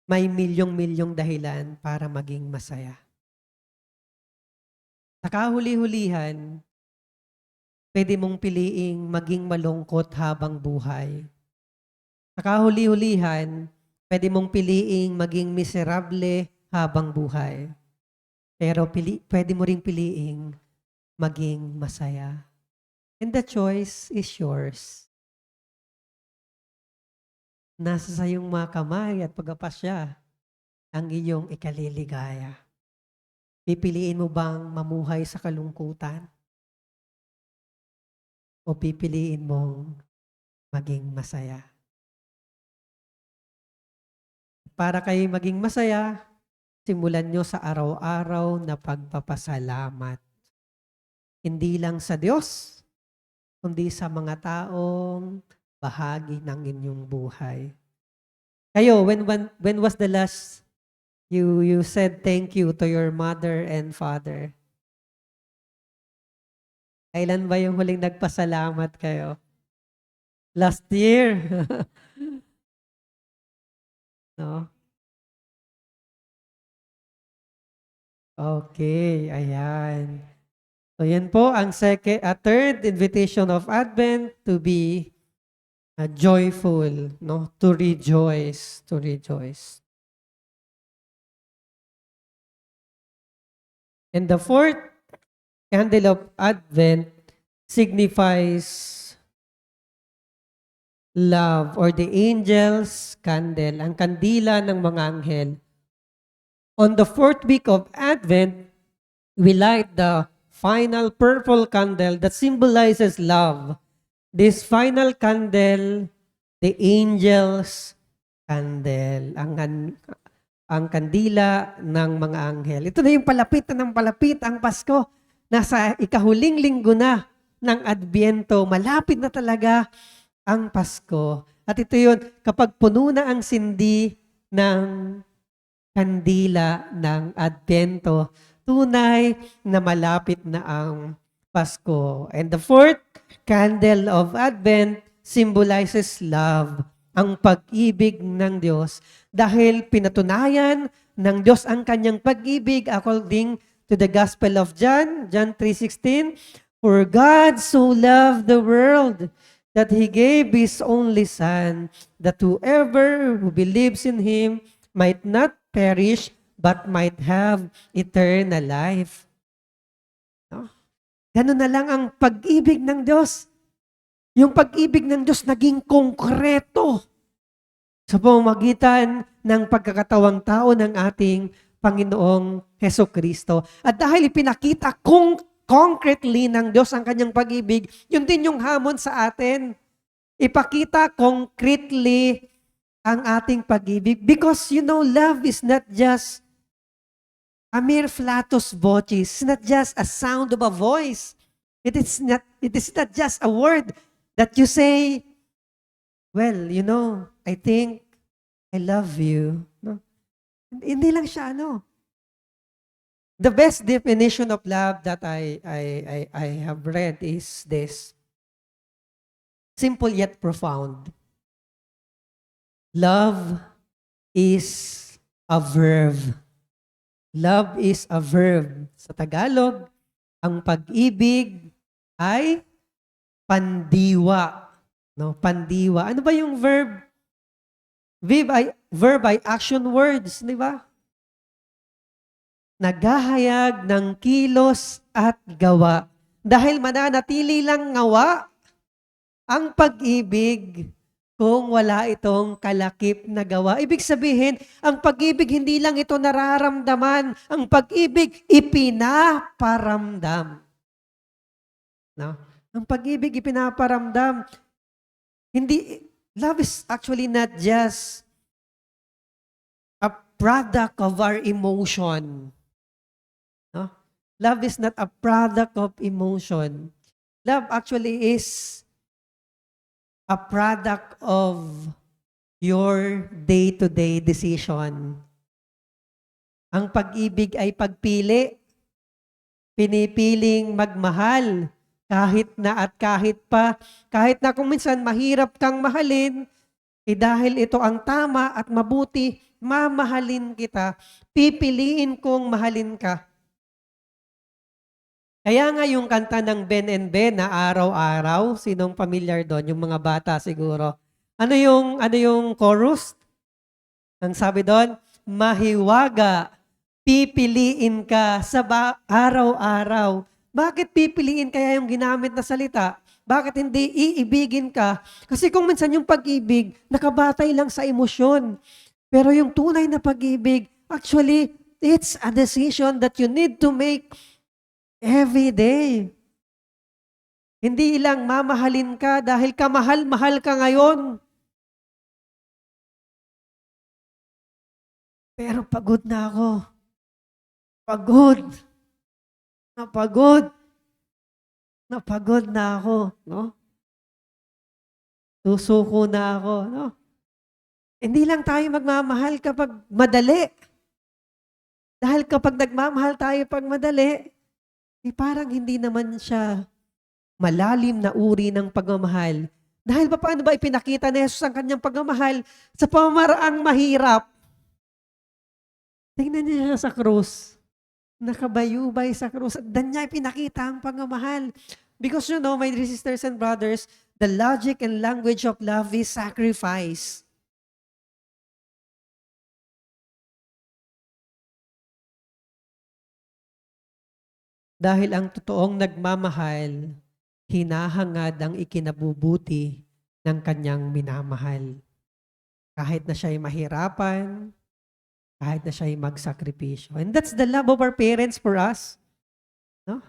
may milyong-milyong dahilan para maging masaya. Sa kahuli-hulihan, pwede mong piliing maging malungkot habang buhay. Sa kahuli-hulihan, pwede mong piliing maging miserable habang buhay. Pero pwede mo ring piliing maging masaya. And the choice is yours. Nasa sa iyong mga kamay at pagpapasya ang iyong ikaliligaya. Pipiliin mo bang mamuhay sa kalungkutan? O pipiliin mong maging masaya? Para kayo maging masaya, simulan nyo sa araw-araw na pagpapasalamat. Hindi lang sa Diyos, kundi sa mga taong bahagi ng inyong buhay. Kayo, when was the last you said thank you to your mother and father? Kailan ba yung huling nagpasalamat kayo? Last year. No? Okay, ayan. So yan po ang third invitation of Advent, to be joyful, no? To rejoice, to rejoice. And the fourth candle of Advent signifies love, or the angel's candle, ang kandila ng mga anghel. On the fourth week of Advent, we light the final purple candle that symbolizes love. this final candle, the angel's candle, ang kandila ng mga anghel. Ito na yung palapit na ng palapit ang Pasko. Nasa ikahuling linggo na ng Adbyento, malapit na talaga ang Pasko. At ito yun, kapag puno na ang sindi ng kandila ng Adbyento, tunay na malapit na ang Pasko. And the fourth candle of Advent symbolizes love, ang pag-ibig ng Diyos. Dahil pinatunayan ng Diyos ang kanyang pag-ibig according to the Gospel of John, John 3:16, "For God so loved the world that He gave His only Son, that whoever who believes in Him might not perish, but might have eternal life." No? Ganun na lang ang pag-ibig ng Diyos. Yung pag-ibig ng Diyos naging konkreto sa pamamagitan ng pagkakatawang tao ng ating Panginoong Hesukristo. At dahil ipinakita concretely ng Diyos ang kanyang pag-ibig, yun din yung hamon sa atin. Ipakita concretely ang ating pag-ibig. Because love is not just a mere flatus vocis. It's not just a sound of a voice. It is not just a word that you say, well, I think I love you. No? Hindi lang siya, The best definition of love that I have read is this. Simple yet profound. Love is a verb. Love is a verb. Sa Tagalog, ang pag-ibig ay pandiwa. No, pandiwa. Ano ba yung verb? Verb ay action words, di ba? Naghahayag ng kilos at gawa. Dahil mananatili lang ngawa ang pag-ibig kung wala itong kalakip na gawa. Ibig sabihin, ang pag-ibig hindi lang ito nararamdaman. Ang pag-ibig ipinaparamdam. No? Ang pag-ibig ipinaparamdam. Love is actually not just a product of our emotion. No? Love is not a product of emotion. Love actually is a product of your day-to-day decision. Ang pag-ibig ay pagpili. Pinipiling magmahal kahit na kahit na kung minsan mahirap kang mahalin, dahil ito ang tama at mabuti, mamahalin kita, pipiliin kong mahalin ka. Kaya nga yung kanta ng Ben and Ben na araw-araw, sinong familiar doon? Yung mga bata siguro. Ano yung chorus? Ang sabi doon, mahiwaga, pipiliin ka sa araw-araw. Bakit pipiliin kaya yung ginamit na salita? Bakit hindi iibigin ka? Kasi kung minsan yung pag-ibig, nakabatay lang sa emosyon. Pero yung tunay na pag-ibig, actually, it's a decision that you need to make every day. Hindi lang mamahalin ka dahil kamahal-mahal ka ngayon. Pero pagod na ako. Pagod. Napagod na ako, no? Susuko na ako, no? Hindi lang tayo magmamahal kapag madali. Dahil kapag nagmamahal tayo pag madali, parang hindi naman siya malalim na uri ng pagmamahal. Dahil paano ba ipinakita ni Jesus ang kanyang pagmamahal sa pamamaraang mahirap? Tingnan niyo siya sa krus. Nakabayubay sa krus. At niya ipinakita ang pagmamahal. Because my dear sisters and brothers, the logic and language of love is sacrifice. Dahil ang totoong nagmamahal, hinahangad ang ikinabubuti ng kanyang minamahal. Kahit na siya'y mahirapan, kahit na siya'y magsakripisyo. And that's the love of our parents for us. No?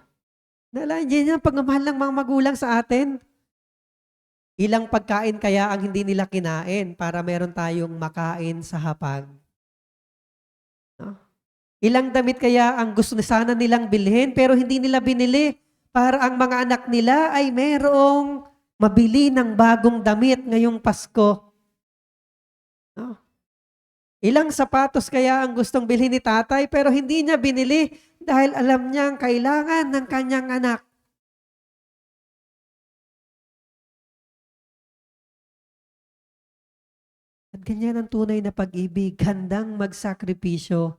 Yan ang pagmamahal ng mga magulang sa atin. Ilang pagkain kaya ang hindi nila kinain para meron tayong makain sa hapag? No? Ilang damit kaya ang gusto sana nilang bilhin pero hindi nila binili para ang mga anak nila ay merong mabili ng bagong damit ngayong Pasko? No? Ilang sapatos kaya ang gustong bilhin ni tatay pero hindi niya binili dahil alam niyang kailangan ng kanyang anak? At ganyan ang tunay na pag-ibig, handang magsakripisyo,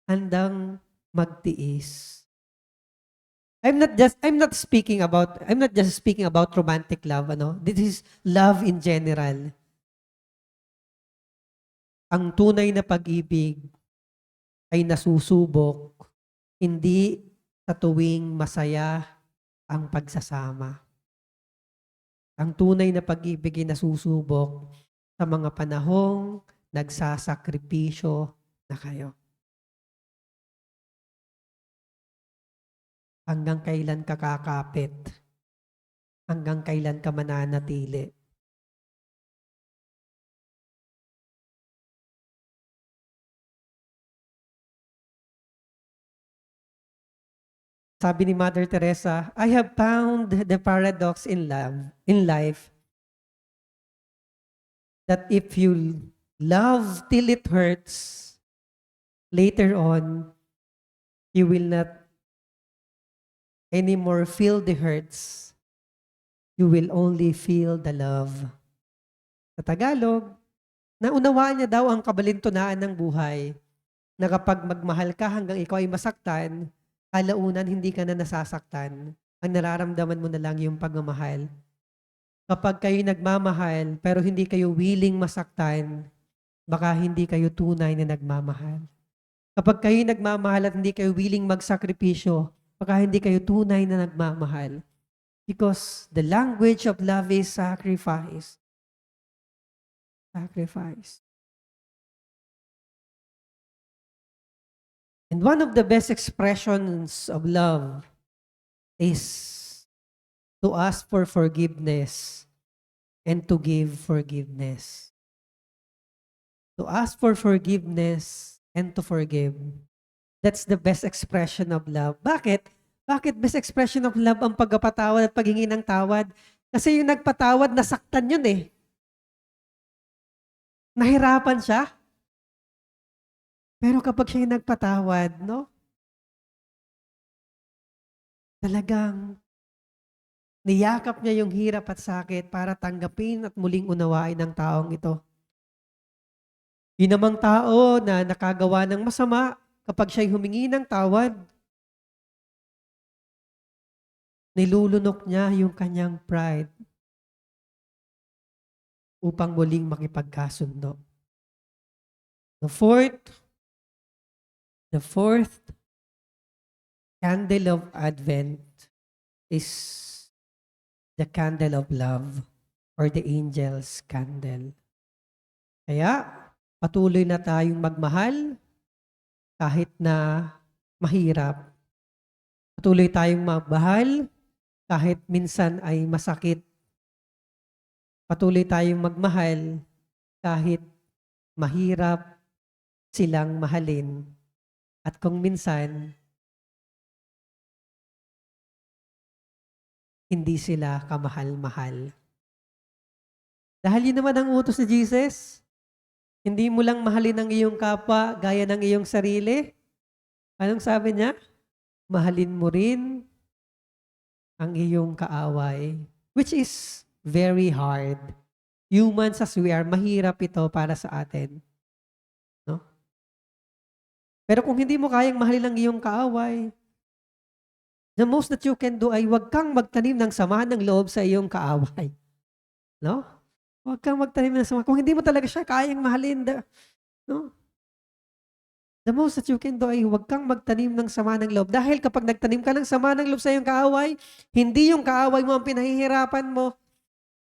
handang magtiis. I'm not just speaking about romantic love, ano. This is love in general. Ang tunay na pag-ibig ay nasusubok hindi sa tuwing masaya ang pagsasama. Ang tunay na pag-ibig ay nasusubok sa mga panahong nagsasakripisyo na kayo. Hanggang kailan ka kakapit? Hanggang kailan ka mananatili? Sabi ni Mother Teresa, I have found the paradox in life, that if you love till it hurts, later on, you will not anymore feel the hurts. You will only feel the love. Sa Tagalog, naunawaan niya daw ang kabalintunaan ng buhay na kapag magmahal ka hanggang ikaw ay masaktan, kalaunan hindi ka na nasasaktan. Ang nararamdaman mo na lang yung pagmamahal. Kapag kayo nagmamahal pero hindi kayo willing masaktan, baka hindi kayo tunay na nagmamahal. Kapag kayo nagmamahal at hindi kayo willing magsakripisyo, baka hindi kayo tunay na nagmamahal. Because the language of love is sacrifice. Sacrifice. And one of the best expressions of love is to ask for forgiveness and to give forgiveness. To ask for forgiveness and to forgive. That's the best expression of love. Bakit? Bakit best expression of love ang pagpapatawad at paghingi ng tawad? Kasi yung nagpatawad, nasaktan yun eh. Nahirapan siya. Pero kapag siya yung nagpatawad, no? Talagang niyakap niya yung hirap at sakit para tanggapin at muling unawain ng taong ito. Yun namang tao na nakagawa ng masama, kapag siya'y humingi ng tawad, nilulunok niya yung kanyang pride upang muling makipagkasundo. The fourth candle of Advent is the candle of love or the angel's candle. Kaya, patuloy na tayong magmahal kahit na mahirap. Patuloy tayong magmahal kahit minsan ay masakit. Patuloy tayong magmahal kahit mahirap silang mahalin. At kung minsan, hindi sila kamahal-mahal. Dahil yun naman ang utos ni Jesus. Hindi mo lang mahalin ang iyong kapwa gaya ng iyong sarili. Anong sabi niya? Mahalin mo rin ang iyong kaaway. Which is very hard. Humans as we are, mahirap ito para sa atin. No? Pero kung hindi mo kayang mahalin ang iyong kaaway, the most that you can do ay huwag kang magtanim ng sama ng loob sa iyong kaaway. No? Huwag kang magtanim ng sama. Kung hindi mo talaga siya kayang mahalin, no? The most that you can do ay huwag kang magtanim ng sama ng loob. Dahil kapag nagtanim ka ng sama ng loob sa iyong kaaway, hindi yung kaaway mo ang pinahihirapan mo.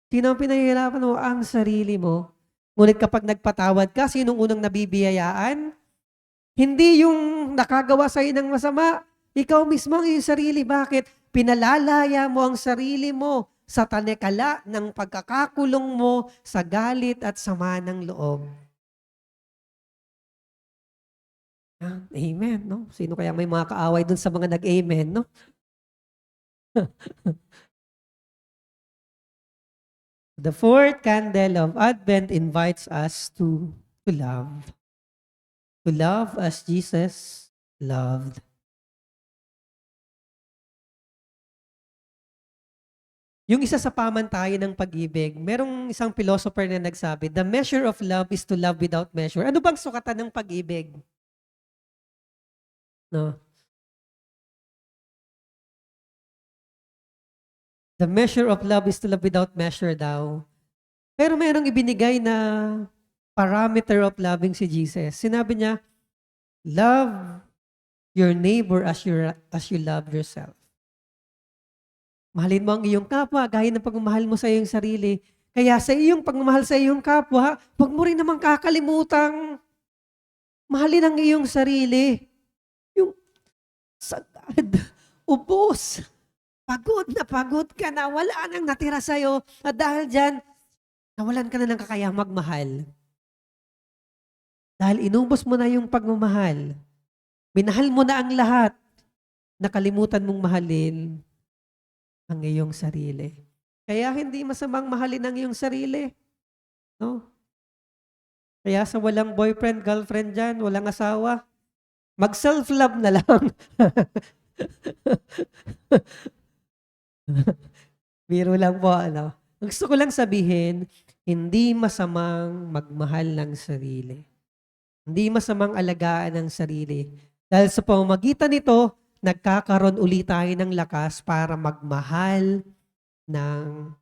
Sino ang pinahihirapan mo? Ang sarili mo. Ngunit kapag nagpatawad ka, sinong unang nabibiyayaan? Hindi yung nakagawa sa iyo ng masama. Ikaw mismo ang iyong sarili. Bakit? Pinalalaya mo ang sarili mo sa tanikala ng pagkakakulong mo sa galit at sama ng loob. Amen, no? Sino kaya may mga kaaway dun sa mga nag-amen, no? The fourth candle of Advent invites us to love. To love as Jesus loved. Yung isa sa pamantayan ng pag-ibig, merong isang philosopher na nagsabi, the measure of love is to love without measure. Ano bang sukatan ng pag-ibig? No? The measure of love is to love without measure daw. Pero merong ibinigay na parameter of loving si Jesus. Sinabi niya, love your neighbor as you love yourself. Mahalin mo ang iyong kapwa, gaya ng pagmamahal mo sa iyong sarili. Kaya sa iyong pagmamahal sa iyong kapwa, huwag mo rin naman kakalimutang mahalin ang iyong sarili. Yung sagad, ubos, pagod ka na, wala nang natira sa'yo. At dahil dyan, nawalan ka na ng kakayahang magmahal. Dahil inubos mo na yung pagmamahal. Minahal mo na ang lahat. Nakalimutan mong mahalin ang iyong sarili. Kaya hindi masamang mahalin ang iyong sarili. No? Kaya sa walang boyfriend, girlfriend dyan, walang asawa, mag-self-love na lang. Biro lang po, ano. Gusto ko lang sabihin, hindi masamang magmahal ng sarili. Hindi masamang alagaan ang sarili. Dahil sa pamamagitan nito, nagkakaroon ulit tayo ng lakas para magmahal ng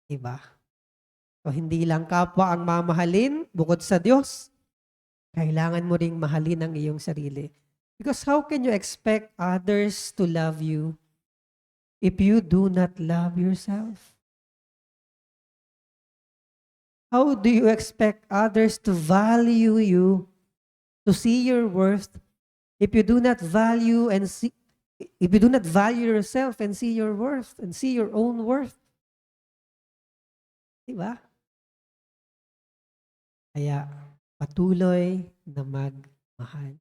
iba. So, hindi lang kapwa ang mamahalin bukod sa Diyos. Kailangan mo ring mahalin ang iyong sarili. Because how can you expect others to love you if you do not love yourself? How do you expect others to value you, to see your worth, if you do not value yourself and see your worth and see your own worth? Diba? Kaya patuloy na magmahal.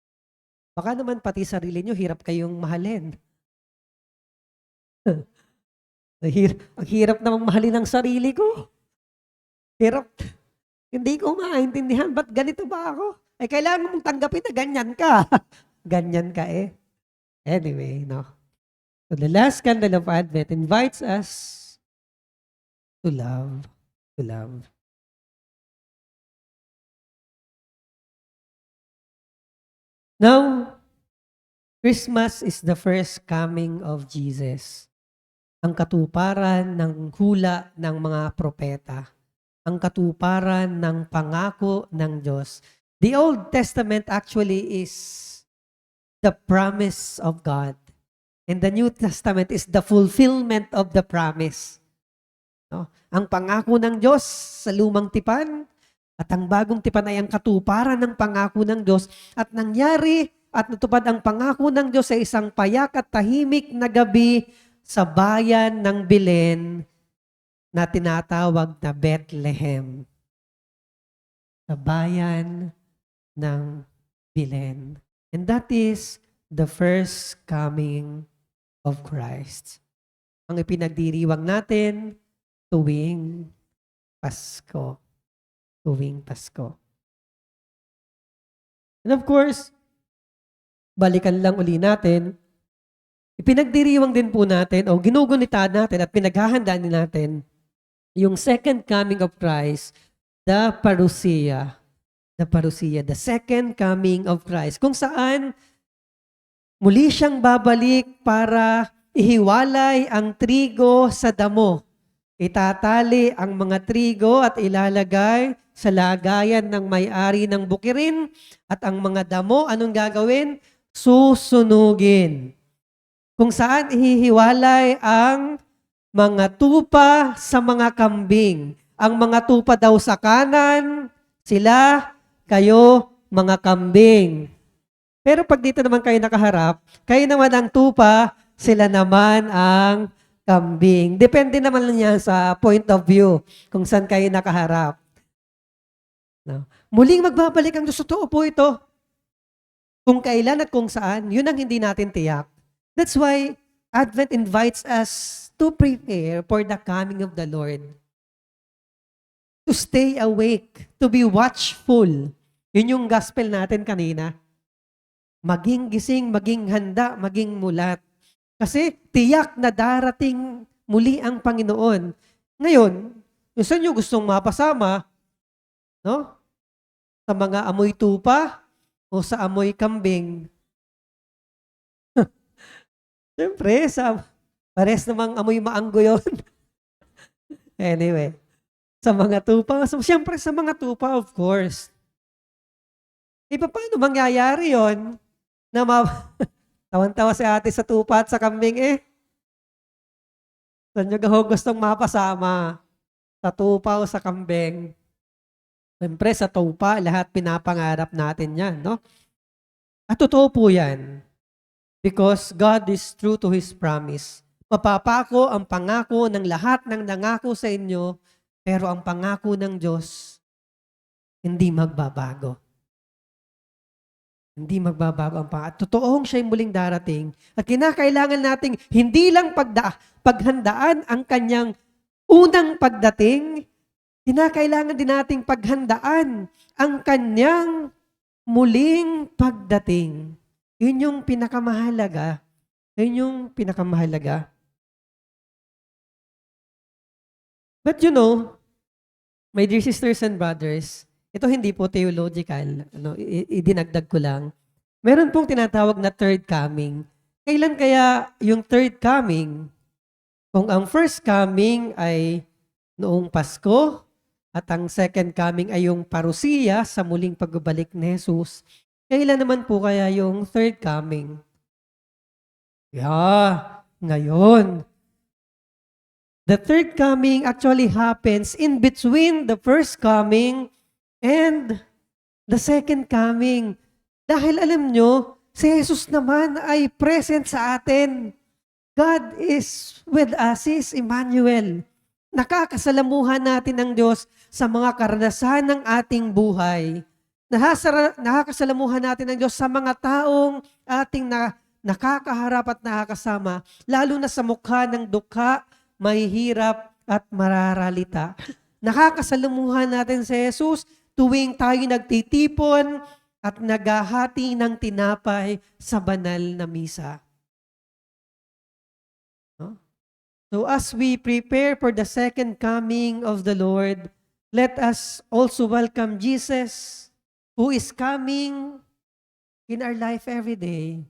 Baka naman pati sarili nyo, hirap kayong mahalin. Ang hirap namang mahalin ang sarili ko. Hirap. Hindi ko maintindihan, ba't ganito ba ako? Kailangan mong tanggapin na ganyan ka. Ganyan ka eh. Anyway, no. So the last candle of Advent invites us to love. To love. Now, Christmas is the first coming of Jesus. Ang katuparan ng hula ng mga propeta. Ang katuparan ng pangako ng Diyos. The Old Testament actually is the promise of God. And the New Testament is the fulfillment of the promise. No? Ang pangako ng Diyos sa lumang tipan at ang bagong tipan ay ang katuparan ng pangako ng Diyos at nangyari at natupad ang pangako ng Diyos sa isang payak at tahimik na gabi sa bayan ng Belen na tinatawag na Bethlehem. Sa bayan ng Belen. And that is the first coming of Christ. Ang ipinagdiriwang natin tuwing Pasko. Tuwing Pasko. And of course, balikan lang uli natin, ipinagdiriwang din po natin o ginugunita natin at pinaghahandaan din natin yung second coming of Christ, the parousia. The parousia, the second coming of Christ. Kung saan muli siyang babalik para ihiwalay ang trigo sa damo. Itatali ang mga trigo at ilalagay sa lagayan ng may-ari ng bukirin at ang mga damo, anong gagawin? Susunugin. Kung saan ihihiwalay ang mga tupa sa mga kambing. Ang mga tupa daw sa kanan, sila, kayo, mga kambing. Pero pag dito naman kayo nakaharap, kayo naman ang tupa, sila naman ang kambing. Depende naman yan sa point of view kung saan kayo nakaharap. No? Muling magbabalik ang Diyos. Totoo po ito. Kung kailan at kung saan, yun ang hindi natin tiyak. That's why Advent invites us to prepare for the coming of the Lord. To stay awake, to be watchful. Yun yung gospel natin kanina. Maging gising, maging handa, maging mulat. Kasi tiyak na darating muli ang Panginoon. Ngayon, kung saan nyo gustong mapasama, no? Sa mga amoy tupa o sa amoy kambing? Siyempre, pares namang amoy maanggo yun. Anyway, sa mga tupa, siyempre sa mga tupa, of course. Paano mangyayari yon na tawan-tawa si ate sa tupa at sa kambing Saan nyo gustong mapasama? Sa tupa o sa kambing? Siyempre, sa tupa, lahat pinapangarap natin yan, no? At totoo po yan. Because God is true to His promise. Mapapako ang pangako ng lahat ng nangako sa inyo, pero ang pangako ng Diyos, hindi magbabago. Hindi magbabago ang pangako. Totoong siya'y muling darating at kinakailangan nating hindi lang paghandaan ang kanyang unang pagdating, kinakailangan din nating paghandaan ang kanyang muling pagdating. Yun yung pinakamahalaga. Yun yung pinakamahalaga. But you know, my dear sisters and brothers, ito hindi po theological, idinagdag ko lang. Meron pong tinatawag na third coming. Kailan kaya yung third coming? Kung ang first coming ay noong Pasko at ang second coming ay yung parusiya sa muling pagbabalik ni Jesus, kailan naman po kaya yung third coming? Ngayon. The third coming actually happens in between the first coming and the second coming. Dahil alam nyo, si Jesus naman ay present sa atin. God is with us, He is Emmanuel. Nakakasalamuhan natin ng Diyos sa mga karanasan ng ating buhay. Nakakasalamuhan natin ng Diyos sa mga taong ating nakakaharap at nakakasama, lalo na sa mukha ng dukha, mahihirap at mararalita. Nakakasalamuhan natin si Jesus tuwing tayo nagtitipon at naghahati ng tinapay sa banal na misa. No? So as we prepare for the second coming of the Lord, let us also welcome Jesus who is coming in our life every day.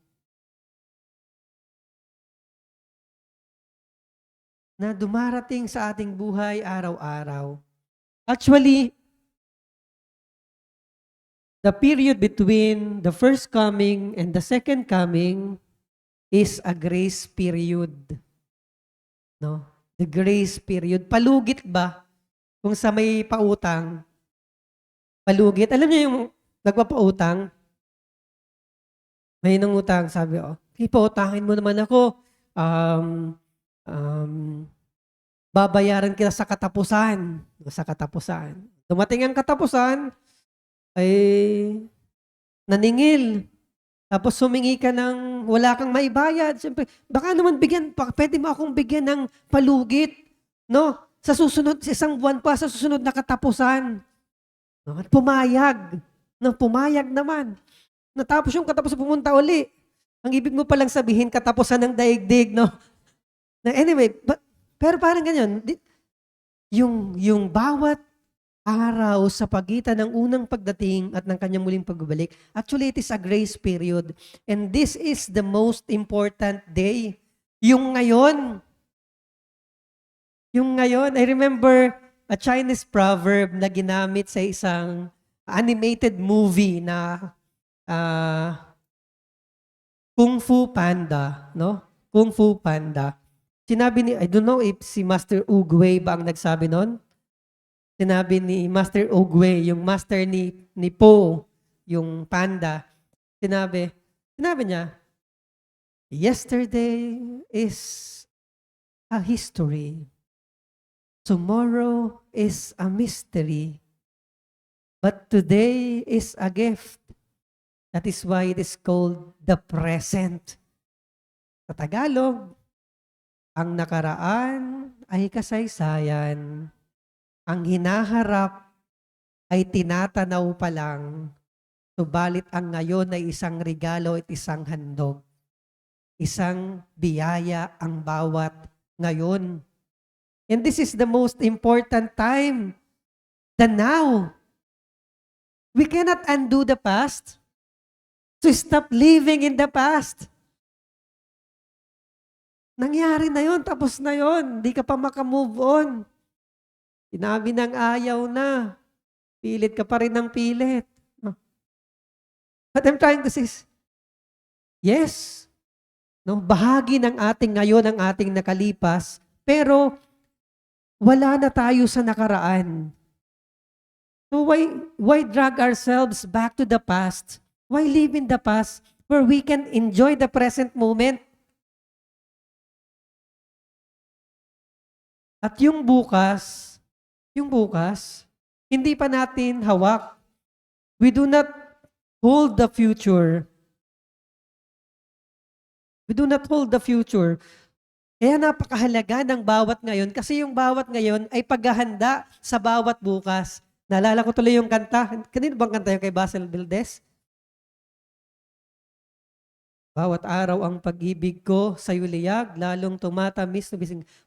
Na dumarating sa ating buhay araw-araw. Actually, the period between the first coming and the second coming is a grace period. No? The grace period. Palugit ba? Kung sa may pautang, palugit. Alam niyo yung nagpapautang? May nangutang, sabi, ipautangin mo naman ako. Babayaran kita sa katapusan. Sa katapusan. Dumating ang katapusan, ay naningil. Tapos humingi ka ng wala kang maibayad. Siyempre, baka naman pwede mo akong bigyan ng palugit. No? Sa susunod, isang buwan pa, sa susunod na katapusan. No? At pumayag. No? Pumayag naman. Natapos yung katapusan, pumunta uli. Ang ibig mo palang sabihin, katapusan ng daigdig, no? Anyway, pero parang ganyan, yung bawat araw sa pagitan ng unang pagdating at ng kanyang muling pagbabalik, actually it is a grace period. And this is the most important day. Yung ngayon, I remember a Chinese proverb na ginamit sa isang animated movie na Kung Fu Panda, no? Kung Fu Panda. Sinabi I don't know if si Master Oogway ba ang nagsabi nun? Sinabi ni Master Oogway, yung master ni Po, yung panda, sinabi niya, yesterday is a history. Tomorrow is a mystery. But today is a gift. That is why it is called the present. Sa Tagalog, ang nakaraan ay kasaysayan. Ang hinaharap ay tinatanaw pa lang. Subalit ang ngayon ay isang regalo at isang handog. Isang biyaya ang bawat ngayon. And this is the most important time. The now. We cannot undo the past. To stop living in the past. Nangyari na yon, tapos na yon. Hindi ka pa makamove on. Sinabi ng ayaw na. Pilit ka pa rin ng pilit. No. What I'm trying to say is, yes, no, bahagi ng ating ngayon, ang ating nakalipas, pero wala na tayo sa nakaraan. So why drag ourselves back to the past? Why live in the past where we can enjoy the present moment? At yung bukas, hindi pa natin hawak. We do not hold the future. We do not hold the future. Kaya napakahalaga ng bawat ngayon kasi yung bawat ngayon ay paghahanda sa bawat bukas. Naalala ko tuloy yung kanta. Kanino bang kanta yung kay Basil Valdez? Bawat araw ang pag-ibig ko sa liyag, lalong tumatamis.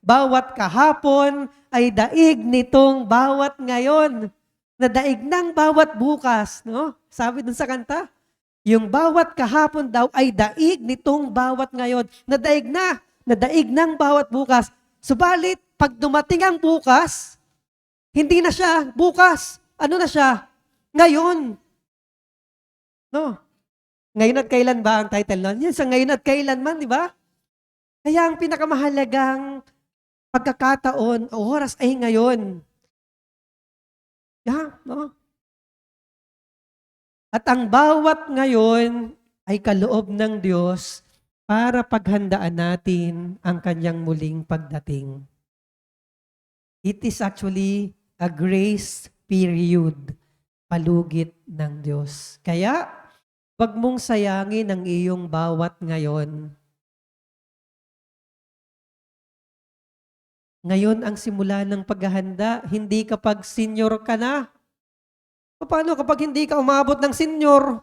Bawat kahapon ay daig nitong bawat ngayon. Na daig ng bawat bukas. No? Sabi dun sa kanta, yung bawat kahapon daw ay daig nitong bawat ngayon. Na daig ng bawat bukas. Subalit, pag dumating ang bukas, hindi na siya bukas. Ano na siya? Ngayon. No? Ngayon at kailan ba ang title nun? Yan sa ngayon at kailanman, di ba? Kaya ang pinakamahalagang pagkakataon o oras ay ngayon. Yeah, no? At ang bawat ngayon ay kaloob ng Diyos para paghandaan natin ang kanyang muling pagdating. It is actually a grace period, palugit ng Diyos. Kaya, wag mong sayangin ang iyong bawat ngayon. Ngayon ang simula ng paghahanda, hindi kapag senior ka na. Paano kapag hindi ka umabot ng senior?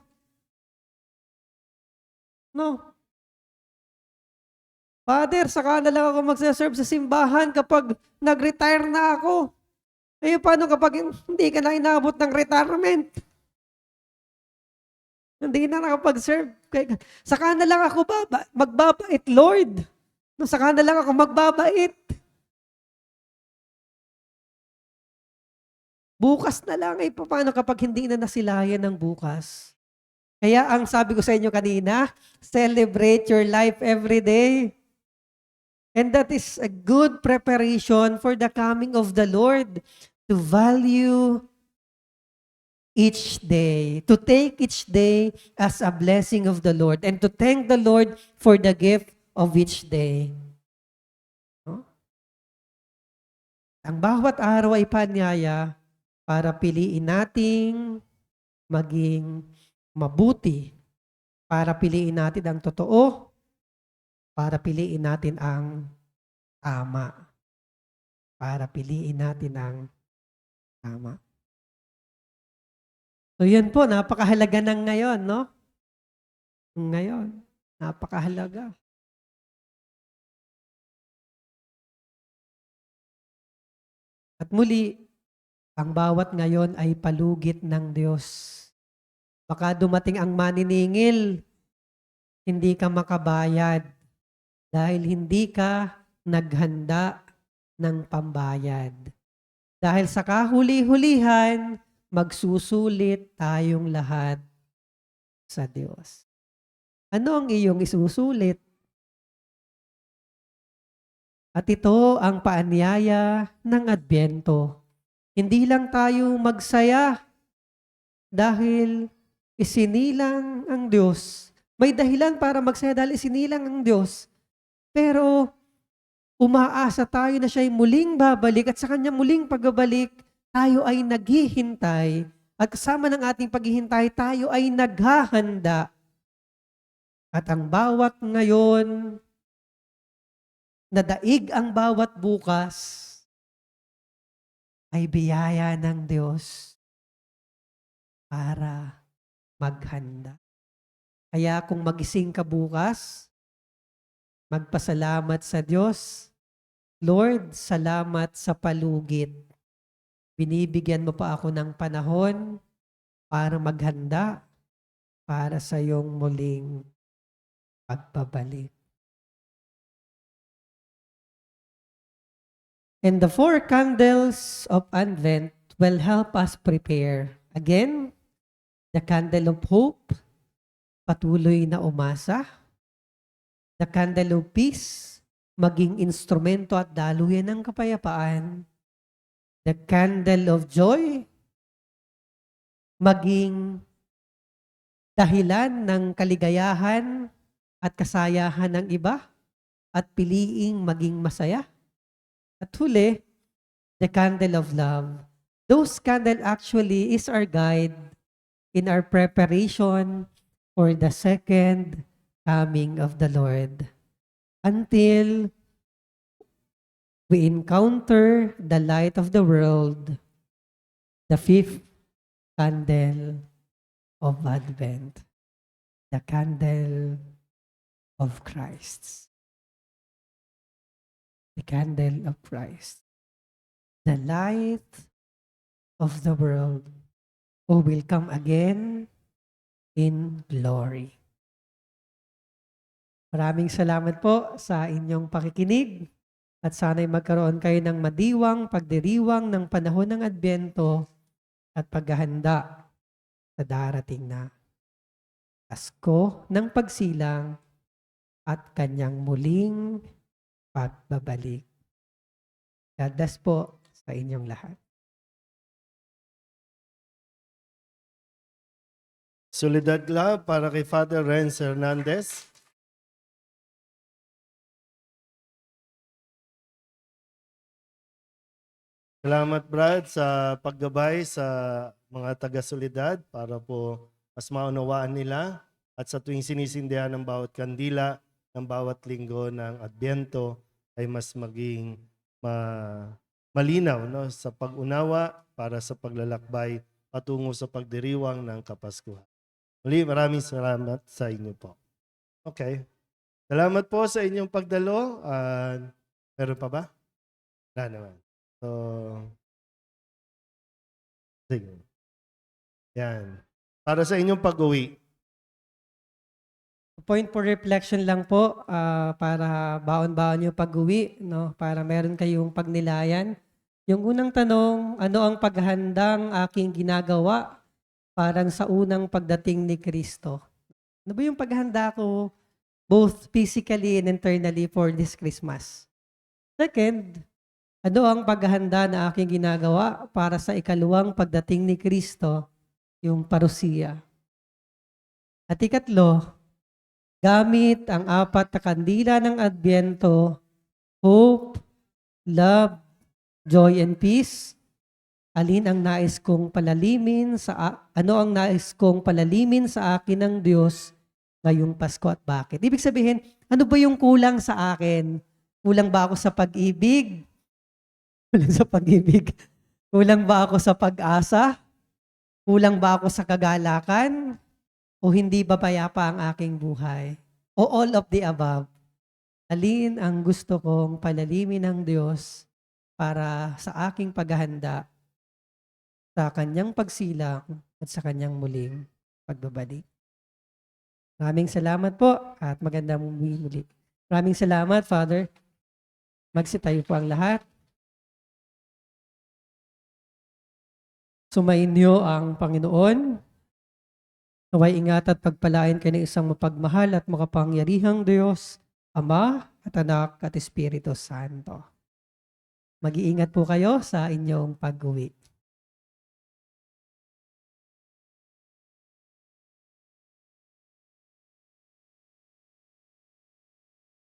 No. Father, saka na lang ako magsaserve sa simbahan kapag nag-retire na ako. Eh, paano kapag hindi ka na inabot ng retirement? Hindi na nakapag-serve. Saka na lang ako magbabait, Lord. No, saka na lang ako magbabait. Bukas na lang, eh, paano kapag hindi na nasilayan ng bukas? Kaya ang sabi ko sa inyo kanina, celebrate your life every day. And that is a good preparation for the coming of the Lord. To value each day, to take each day as a blessing of the Lord, and to thank the Lord for the gift of each day. No? Ang bawat araw ay panyaya para piliin nating maging mabuti, para piliin natin ang totoo, para piliin natin ang tama, para piliin natin ang tama. So yan po, napakahalaga ng ngayon, no? Ngayon, napakahalaga. At muli, ang bawat ngayon ay palugit ng Diyos. Baka dumating ang maniningil, hindi ka makabayad dahil hindi ka naghanda ng pambayad. Dahil sa kahuli-hulihan, magsusulit tayong lahat sa Diyos. Ano ang iyong isusulit? At ito ang paanyaya ng Adbyento. Hindi lang tayo magsaya dahil isinilang ang Diyos. May dahilan para magsaya dahil isinilang ang Diyos. Pero umaasa tayo na siya'y muling babalik at sa kanyang muling pagbabalik, tayo ay naghihintay at kasama ng ating paghihintay, tayo ay naghahanda. At ang bawat ngayon, nadaig ang bawat bukas, ay biyaya ng Diyos para maghanda. Kaya kung magising ka bukas, magpasalamat sa Diyos. Lord, salamat sa palugit. Binibigyan mo pa ako ng panahon para maghanda para sa iyong muling pagbabalik. And the 4 candles of Advent will help us prepare. Again, the candle of hope, patuloy na umasa. The candle of peace, maging instrumento at daluyan ng kapayapaan. The candle of joy, maging dahilan ng kaligayahan at kasayahan ng iba at piliing maging masaya. At huli, the candle of love. Those candle actually is our guide in our preparation for the second coming of the Lord until we encounter the light of the world, the 5th candle of Advent, the candle of Christ. The candle of Christ, the light of the world, who will come again in glory. Maraming salamat po sa inyong pakikinig at sana'y magkaroon kayo ng madiwang pagdiriwang ng panahon ng Adbyento at paghahanda sa darating na Pasko ng pagsilang at kanyang muling pagbabalik. God bless po sa inyong lahat. Solidad Love para kay Father Renz Hernandez. Salamat Brad sa paggabay sa mga taga-Solidad para po mas maunawaan nila at sa tuwing sinisindihan ng bawat kandila ng bawat linggo ng Adbyento ay mas maging malinaw, no, sa pag-unawa para sa paglalakbay patungo sa pagdiriwang ng Kapaskuhan. Muli, maraming salamat sa inyo po. Okay. Salamat po sa inyong pagdalo. Meron pa ba? Wala naman. So, sige. Yan. Para sa inyong pag-uwi. Point for reflection lang po para baon-baon yung pag-uwi, no? Para meron kayong pagnilayan. Yung unang tanong, ano ang paghandang aking ginagawa parang sa unang pagdating ni Kristo? Ano ba yung paghanda ko both physically and internally for this Christmas? Second, ano ang paghahanda na aking ginagawa para sa ikaluwang pagdating ni Kristo, yung parusiya? At ikatlo, gamit ang 4 na kandila ng Adbyento, hope, love, joy, and peace, ano ang nais kong palalimin sa akin ng Diyos ngayong Pasko at bakit? Ibig sabihin, ano ba yung kulang sa akin? Kulang ba ako sa pag-ibig? Kulang sa pag-ibig? Kulang ba ako sa pag-asa? Kulang ba ako sa kagalakan? O hindi ba payapa ang aking buhay? O all of the above? Alin ang gusto kong palalimin ng Diyos para sa aking paghahanda sa kanyang pagsilang at sa kanyang muling pagbabalik? Maraming salamat po at magandang muli. Maraming salamat, Father. Magsitayo po ang lahat. Sumainyo ang Panginoon. Naway ingat at pagpalain kayo ng isang mapagmahal at makapangyarihang Diyos, Ama at Anak at Espiritu Santo. Mag-iingat po kayo sa inyong pag-uwi.